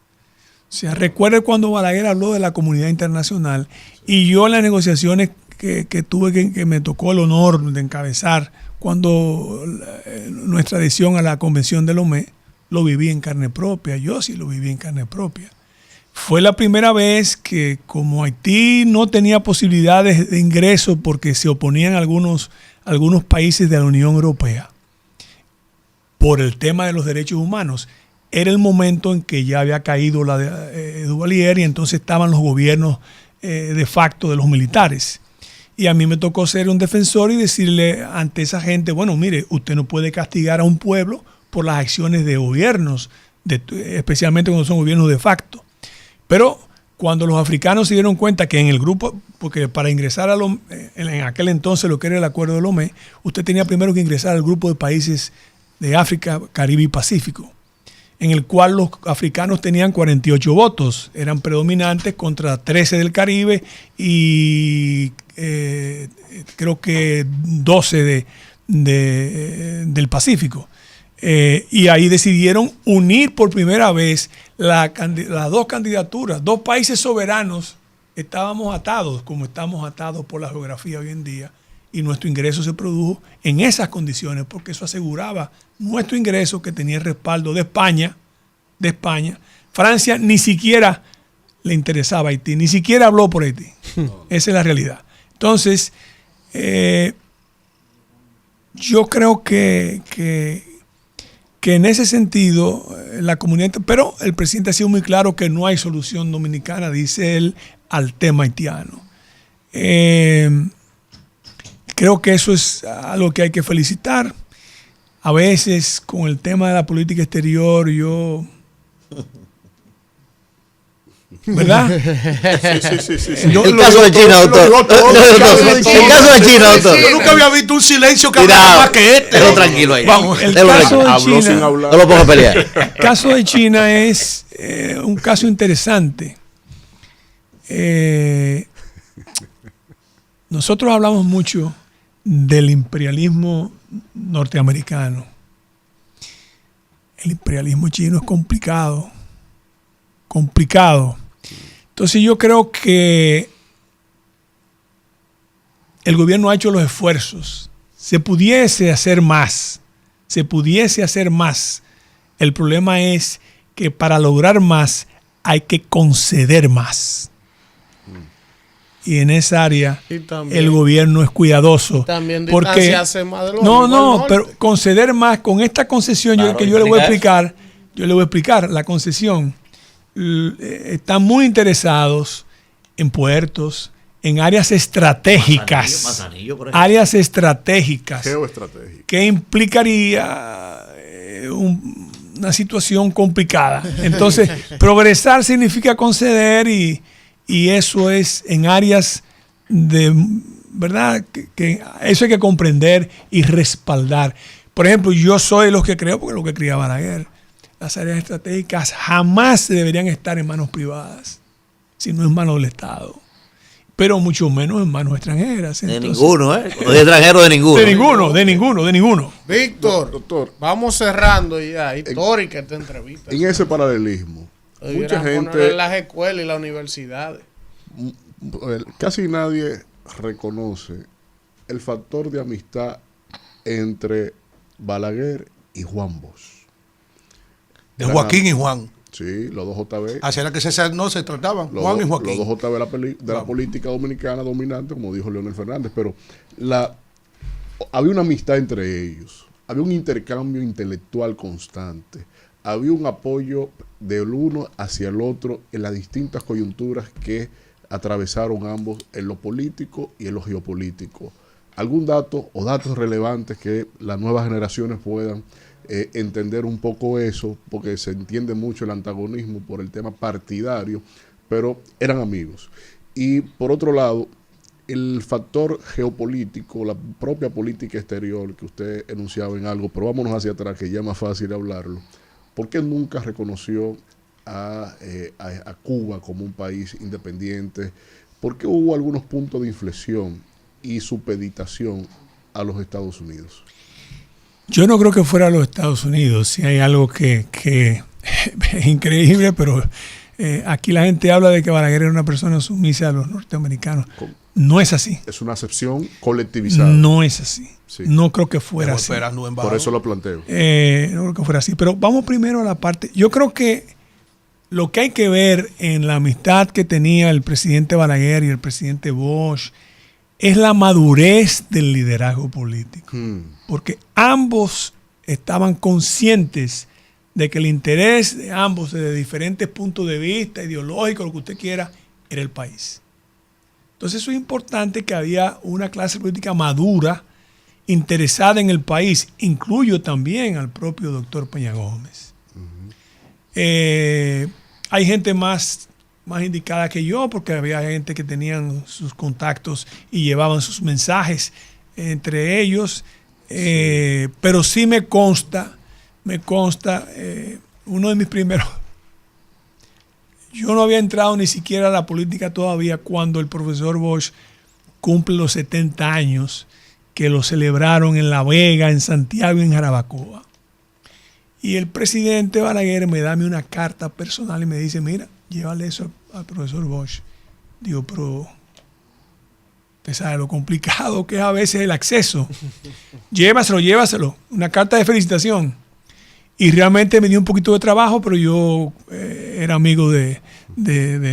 O sea, recuerde cuando Balaguer habló de la comunidad internacional y yo en las negociaciones que tuve, que me tocó el honor de encabezar cuando nuestra adhesión a la Convención de Lomé, lo viví en carne propia. Yo sí lo viví en carne propia. Fue la primera vez que como Haití no tenía posibilidades de ingreso porque se oponían algunos países de la Unión Europea por el tema de los derechos humanos, era el momento en que ya había caído la de Duvalier y entonces estaban los gobiernos de facto de los militares. Y a mí me tocó ser un defensor y decirle ante esa gente, bueno, mire, usted no puede castigar a un pueblo por las acciones de gobiernos, especialmente cuando son gobiernos de facto. Pero cuando los africanos se dieron cuenta que en el grupo, porque para ingresar en aquel entonces lo que era el acuerdo de Lomé, usted tenía primero que ingresar al grupo de países de África, Caribe y Pacífico, en el cual los africanos tenían 48 votos, eran predominantes contra 13 del Caribe y creo que 12 del Pacífico. Y ahí decidieron unir por primera vez las dos candidaturas, dos países soberanos. Estábamos atados, como estamos atados por la geografía hoy en día, y nuestro ingreso se produjo en esas condiciones, porque eso aseguraba nuestro ingreso, que tenía el respaldo de España. Francia ni siquiera le interesaba Haití, ni siquiera habló por Haití. Esa es la realidad. Entonces, yo creo que en ese sentido la comunidad, pero el presidente ha sido muy claro que no hay solución dominicana, dice él, al tema haitiano. Creo que eso es algo que hay que felicitar. A veces con el tema de la política exterior yo... ¿Verdad? Sí. El caso de China, doctor. El caso de China, doctor. Yo nunca había visto un silencio que hablaba más que este. Déjalo tranquilo ahí. Vamos, el caso de Habló sin China, hablar. No lo pongo a pelear. el caso de China es un caso interesante. Nosotros hablamos mucho del imperialismo norteamericano. El imperialismo chino es complicado. Entonces yo creo que el gobierno ha hecho los esfuerzos. Se pudiese hacer más. El problema es que para lograr más hay que conceder más. Y en esa área el gobierno es cuidadoso. También porque distanciarse más de los pero conceder más con esta concesión, Claro, yo le voy a explicar la concesión. Están muy interesados en puertos, en áreas estratégicas. Manzanillo, por ejemplo. Áreas estratégicas. Geoestratégica. Que implicaría una situación complicada. Entonces, progresar significa conceder y eso es en áreas de, ¿verdad? Que eso hay que comprender y respaldar. Por ejemplo, yo soy de los que creo, porque lo que creía Balaguer, las áreas estratégicas jamás deberían estar en manos privadas. si no es mano del Estado. Pero mucho menos en manos extranjeras. Entonces, de ninguno, ¿eh? No de extranjero, de ninguno. De ninguno. Víctor, doctor, vamos cerrando ya. Histórica esta entrevista. En ese paralelismo, mucha gente... En las escuelas y las universidades. Casi nadie reconoce el factor de amistad entre Balaguer y Juan Bosch. De Joaquín y Juan. Sí, los dos JB. Así era que se trataban, Juan y Joaquín. Los dos JB de la política dominicana dominante, como dijo Leonel Fernández, pero había una amistad entre ellos, había un intercambio intelectual constante, había un apoyo del uno hacia el otro en las distintas coyunturas que atravesaron ambos en lo político y en lo geopolítico. ¿Algún dato o datos relevantes que las nuevas generaciones puedan entender un poco eso? Porque se entiende mucho el antagonismo por el tema partidario, pero eran amigos. Y por otro lado, el factor geopolítico, la propia política exterior que usted enunciaba en algo, pero vámonos hacia atrás, que ya es más fácil hablarlo. ¿Por qué nunca reconoció a Cuba como un país independiente? ¿Por qué hubo algunos puntos de inflexión y supeditación a los Estados Unidos? Yo no creo que fuera a los Estados Unidos. Si hay algo que es increíble, pero aquí la gente habla de que Balaguer era una persona sumisa a los norteamericanos. No es así. Es una acepción colectivizada. No es así. Sí. No creo que fuera así. Por eso lo planteo. No creo que fuera así. Pero vamos primero a la parte. Yo creo que lo que hay que ver en la amistad que tenía el presidente Balaguer y el presidente Bosch es la madurez del liderazgo político. Porque ambos estaban conscientes de que el interés de ambos, desde diferentes puntos de vista, ideológicos, lo que usted quiera, era el país. Entonces eso es importante, que había una clase política madura, interesada en el país. Incluyo también al propio doctor Peña Gómez. Hay gente más indicada que yo, porque había gente que tenían sus contactos y llevaban sus mensajes entre ellos, pero sí me consta, uno de mis primeros, yo no había entrado ni siquiera a la política todavía cuando el profesor Bosch cumple los 70 años, que lo celebraron en La Vega, en Santiago y en Jarabacoa. Y el presidente Balaguer me da una carta personal y me dice, mira, llévale eso al profesor Bosch. Digo, pero usted sabe lo complicado que es a veces el acceso. Llévaselo. Una carta de felicitación. Y realmente me dio un poquito de trabajo, pero yo era amigo de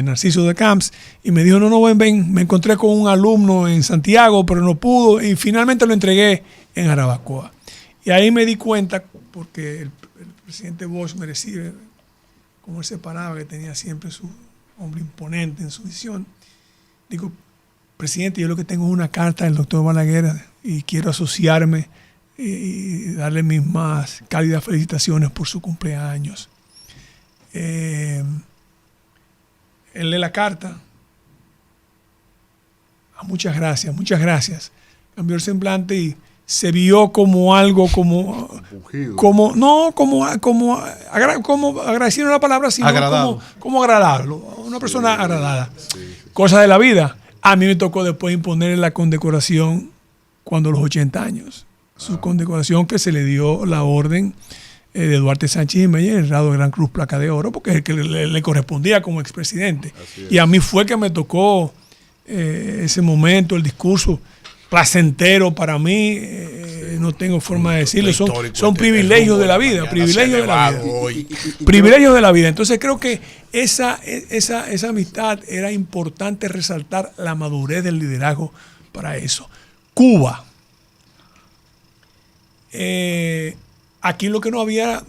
Narciso de Camps y me dijo, no, ven, me encontré con un alumno en Santiago, pero no pudo, y finalmente lo entregué en Jarabacoa. Y ahí me di cuenta, porque el presidente Bosch me recibe, como él se paraba, que tenía siempre su hombre imponente en su visión. Digo, presidente, yo lo que tengo es una carta del doctor Balaguer y quiero asociarme y darle mis más cálidas felicitaciones por su cumpleaños. Él lee la carta. Muchas gracias. Cambió el semblante y se vio como algo, como agradeciendo la palabra, sino como agradable, una persona agradada. Cosa de la vida. A mí me tocó después imponerle la condecoración cuando los 80 años. Su condecoración, que se le dio la orden de Duarte Sánchez Jiménez, el grado de Gran Cruz Placa de Oro, porque es el que le correspondía como expresidente. Y a mí fue que me tocó ese momento, el discurso placentero para mí, no tengo forma de decirlo, son privilegios de la vida, privilegios de la vida. Entonces creo que esa amistad era importante resaltar la madurez del liderazgo para eso. Cuba. Aquí lo que no había,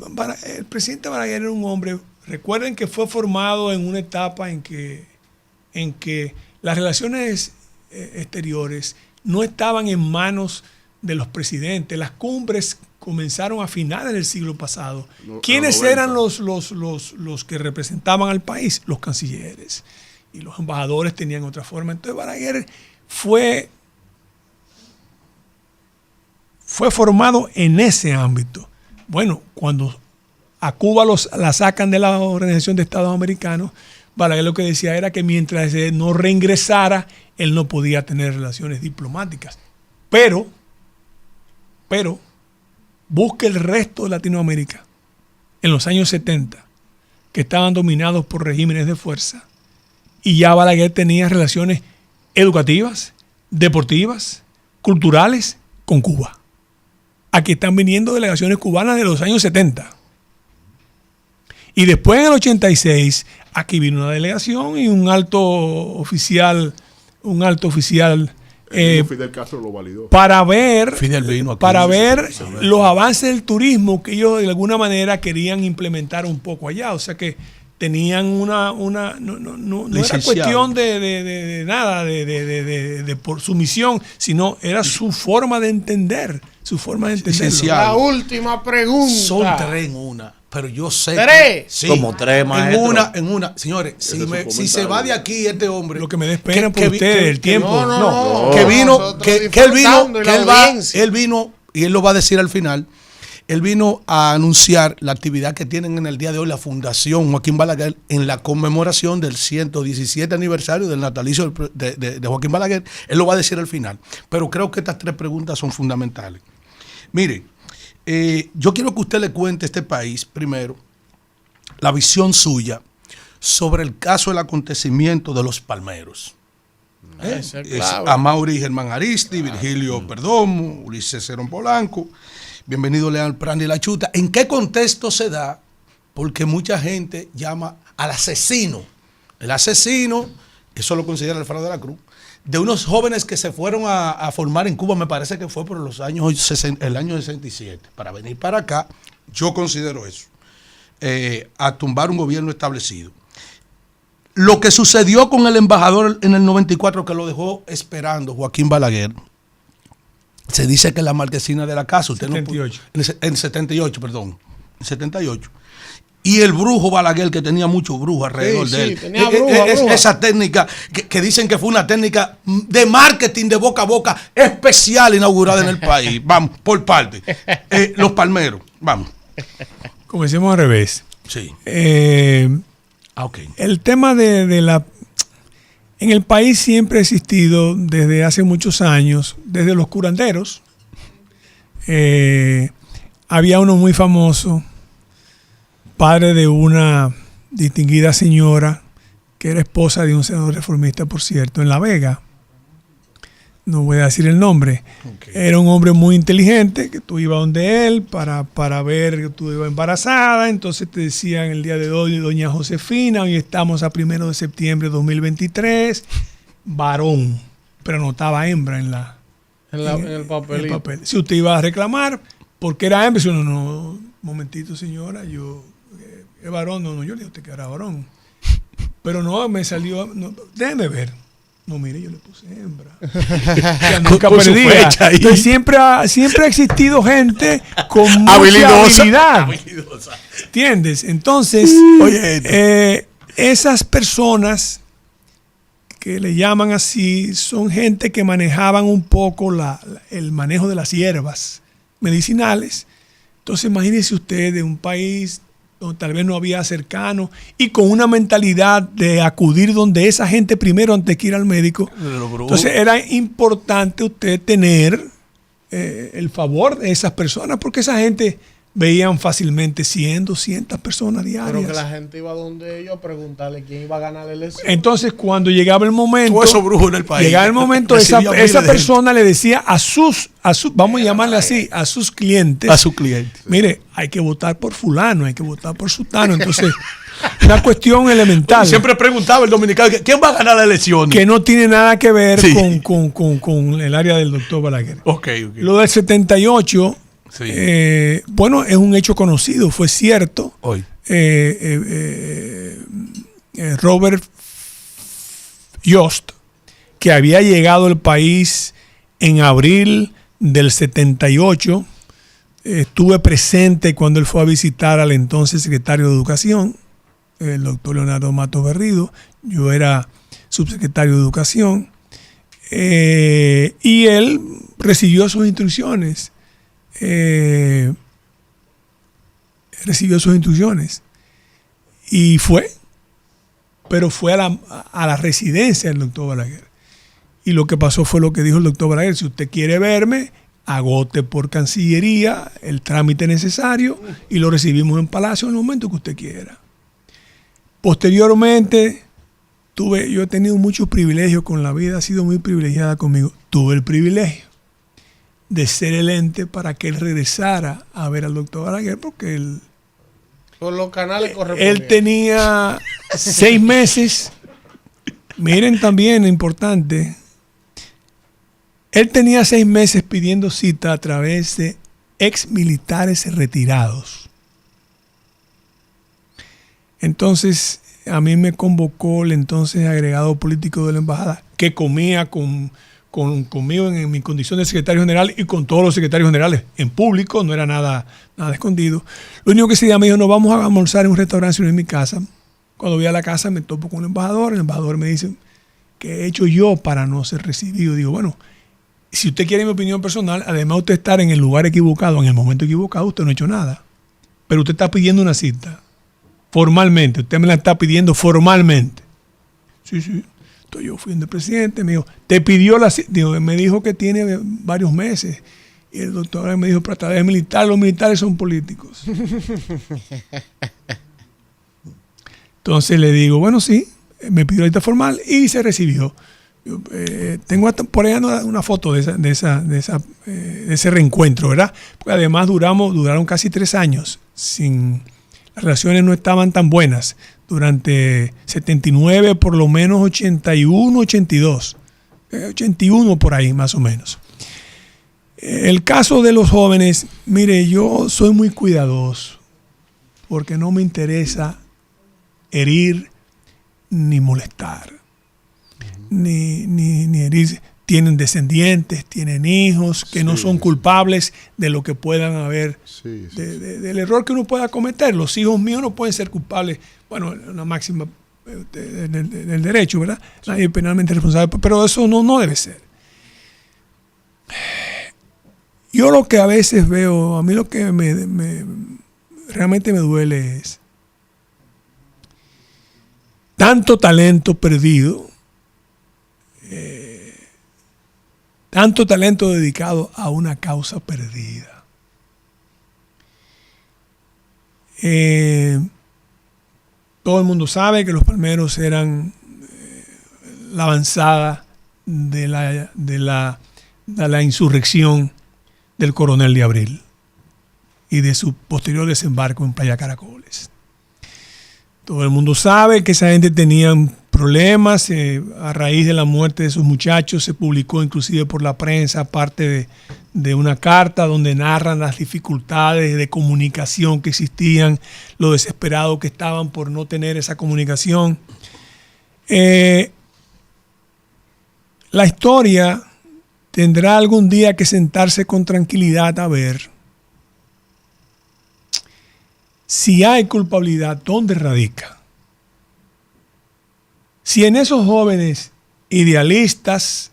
el presidente Balaguer era un hombre, recuerden que fue formado en una etapa en que las relaciones exteriores no estaban en manos de los presidentes. Las cumbres comenzaron a finales del siglo pasado. ¿Quiénes eran los que representaban al país? Los cancilleres. Y los embajadores tenían otra forma. Entonces Balaguer fue formado en ese ámbito. Bueno, cuando a Cuba la sacan de la Organización de Estados Americanos, Balaguer lo que decía era que mientras no reingresara, él no podía tener relaciones diplomáticas. Pero, busque el resto de Latinoamérica en los años 70, que estaban dominados por regímenes de fuerza, y ya Balaguer tenía relaciones educativas, deportivas, culturales con Cuba. Aquí están viniendo delegaciones cubanas de los años 70. Y después en el 86, aquí vino una delegación y un alto oficial Fidel Castro lo validó. para ver aquí, los avances del turismo que ellos de alguna manera querían implementar un poco allá. O sea que tenían no era cuestión de nada de por su misión, sino era su forma de entender, La última pregunta. Son 3 en una, pero yo sé. 3. Sí, como 3, maestro. En una. Señores, si se va de aquí este hombre. Lo que me despena por ustedes, el tiempo. No. Que vino, él vino, y él lo va a decir al final. Él vino a anunciar la actividad que tienen en el día de hoy la Fundación Joaquín Balaguer en la conmemoración del 117 aniversario del natalicio de Joaquín Balaguer. Él lo va a decir al final. Pero creo que estas 3 preguntas son fundamentales. Mire, yo quiero que usted le cuente a este país, primero, la visión suya sobre el caso del acontecimiento de los palmeros. A Mauri Germán Aristi, Virgilio Perdomo, Ulises Cerón Polanco. Bienvenido Leal Prandi y La Chuta. ¿En qué contexto se da? Porque mucha gente llama al asesino. El asesino, eso lo considera Alfredo de la Cruz, de unos jóvenes que se fueron a formar en Cuba, me parece que fue por el año 67. Para venir para acá, yo considero eso, a tumbar un gobierno establecido. Lo que sucedió con el embajador en el 94, que lo dejó esperando, Joaquín Balaguer, se dice que la marquesina de la casa, usted 78. En 78, perdón. En 78. Y el brujo Balaguer, que tenía muchos brujos alrededor de él. Tenía bruja. Esa técnica que dicen que fue una técnica de marketing de boca a boca especial inaugurada en el país. Vamos, por parte. Los palmeros, vamos. Comencemos al revés. Sí. Okay. El tema de la... En el país siempre ha existido desde hace muchos años, desde los curanderos. Había uno muy famoso, padre de una distinguida señora, que era esposa de un senador reformista, por cierto, en La Vega. No voy a decir el nombre. Okay. Era un hombre muy inteligente, que tú ibas donde él para ver que tú ibas embarazada. Entonces te decían el día de hoy, doña Josefina, hoy estamos a 1 de septiembre de 2023, varón, pero no estaba hembra en el papelito. Si usted iba a reclamar, porque era hembra, no, momentito señora, yo, ¿es varón? No, yo le dije a usted que era varón. Pero no, me salió, déjeme ver. No, mire, yo le puse hembra. Ya nunca perdía. Entonces, siempre ha existido gente con mucha habilidad. ¿Entiendes? Entonces, esas personas que le llaman así son gente que manejaban un poco el manejo de las hierbas medicinales. Entonces, imagínese usted de un país donde tal vez no había cercano y con una mentalidad de acudir donde esa gente primero antes que ir al médico. Entonces era importante usted tener el favor de esas personas, porque esa gente veían fácilmente 100, 200 personas diarias. Pero que la gente iba donde ellos a preguntarle quién iba a ganar la elección. Entonces cuando llegaba el momento, todo eso brujo en el país. Llegaba el momento, esa persona le decía a sus, vamos a llamarle así, a sus clientes. A sus clientes. Mire, hay que votar por fulano, hay que votar por sutano. Entonces, una cuestión elemental. Siempre preguntaba el dominicano, ¿quién va a ganar la elección? Que no tiene nada que ver con el área del doctor Balaguer. Okay. Lo del 78... Sí. Bueno, es un hecho conocido, fue cierto. Hoy. Robert Yost, que había llegado al país en abril del 78, estuve presente cuando él fue a visitar al entonces secretario de Educación, el doctor Leonardo Matos Berrido. Yo era subsecretario de Educación, y él recibió sus instrucciones. Recibió sus instrucciones y fue pero fue a la residencia del doctor Balaguer. Y lo que pasó fue lo que dijo el doctor Balaguer: si usted quiere verme, agote por Cancillería el trámite necesario y lo recibimos en Palacio en el momento que usted quiera. Posteriormente, yo he tenido muchos privilegios con la vida, ha sido muy privilegiada conmigo. Tuve el privilegio de ser el ente para que él regresara a ver al doctor Balaguer, porque por los canales correspondientes. Él tenía 6 meses. Miren también, importante. Él tenía 6 meses pidiendo cita a través de ex militares retirados. Entonces, a mí me convocó el entonces agregado político de la embajada, que comía conmigo en mi condición de secretario general y con todos los secretarios generales en público, no era nada escondido. Lo único que ese día me dijo: nos vamos a almorzar en un restaurante en mi casa. Cuando voy a la casa me topo con el embajador me dice: ¿qué he hecho yo para no ser recibido? Digo, bueno, si usted quiere mi opinión personal, además de usted estar en el lugar equivocado, en el momento equivocado, usted no ha hecho nada. Pero usted está pidiendo una cita, formalmente, usted me la está pidiendo formalmente. Sí. Entonces yo fui donde el presidente, me dijo: ¿te pidió la cita? Digo, me dijo que tiene varios meses. Y el doctor me dijo: para través militar, los militares son políticos. Entonces le digo: bueno, sí, me pidió la cita formal y se recibió. Yo, tengo hasta por ahí una foto de ese reencuentro, ¿verdad? Porque además duraron casi 3 años. Las relaciones no estaban tan buenas. Durante 79, por lo menos 81, 82. 81 por ahí, más o menos. El caso de los jóvenes, mire, yo soy muy cuidadoso porque no me interesa herir ni molestar. Ni herir. Tienen descendientes, tienen hijos que no son culpables de lo que puedan haber, del error que uno pueda cometer. Los hijos míos no pueden ser culpables, bueno, una máxima del derecho, ¿verdad? Nadie es penalmente responsable, pero eso no debe ser. Yo lo que a veces veo, a mí lo que realmente me duele es tanto talento perdido, tanto talento dedicado a una causa perdida. Todo el mundo sabe que los palmeros eran la avanzada de la insurrección del Coronel de Abril y de su posterior desembarco en Playa Caracoles. Todo el mundo sabe que esa gente tenía problemas. A raíz de la muerte de esos muchachos se publicó inclusive por la prensa parte de una carta donde narran las dificultades de comunicación que existían, lo desesperados que estaban por no tener esa comunicación. La historia tendrá algún día que sentarse con tranquilidad a ver si hay culpabilidad, ¿dónde radica? Si en esos jóvenes idealistas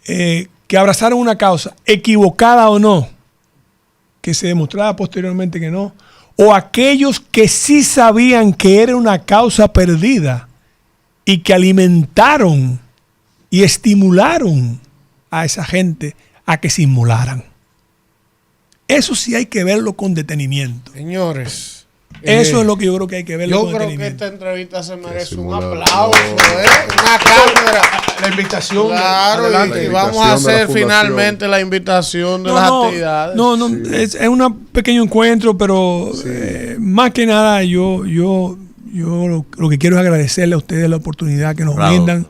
que abrazaron una causa, equivocada o no, que se demostraba posteriormente que no, o aquellos que sí sabían que era una causa perdida y que alimentaron y estimularon a esa gente a que se inmolaran. Eso sí hay que verlo con detenimiento. Señores, eso es lo que yo creo que hay que verlo con detenimiento. Yo creo que esta entrevista se merece un aplauso, una cátedra. La invitación. Claro, y vamos a hacer finalmente la invitación de las actividades. Es un pequeño encuentro, pero más que nada yo lo que quiero es agradecerle a ustedes la oportunidad que nos brindan.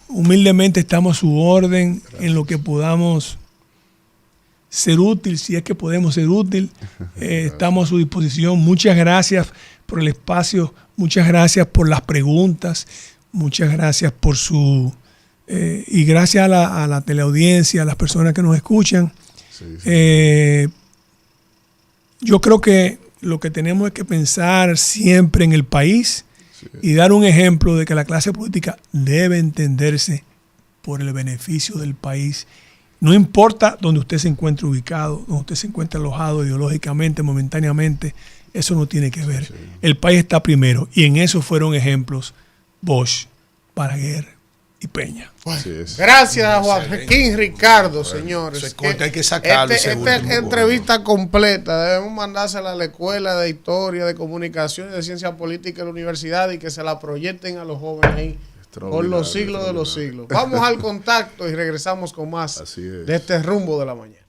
Humildemente estamos a su orden en lo que podamos ser útil, si es que podemos ser útil. Estamos a su disposición. Muchas gracias por el espacio, muchas gracias por las preguntas, muchas gracias por su y gracias a la teleaudiencia, a las personas que nos escuchan. Yo creo que lo que tenemos es que pensar siempre en el país y dar un ejemplo de que la clase política debe entenderse por el beneficio del país. No importa donde usted se encuentre ubicado, donde usted se encuentre alojado ideológicamente, momentáneamente, Eso no tiene que ver. El país está primero y en eso fueron ejemplos Bosch, Balaguer y Peña. Bueno, gracias, Joaquín Ricardo, señores. Ese corte hay que sacarlo. Esta entrevista completa debemos mandársela a la Escuela de Historia, de Comunicación y de Ciencia Política de la Universidad y que se la proyecten a los jóvenes ahí por los siglos de los siglos. Vamos al contacto y regresamos con más de este rumbo de la mañana.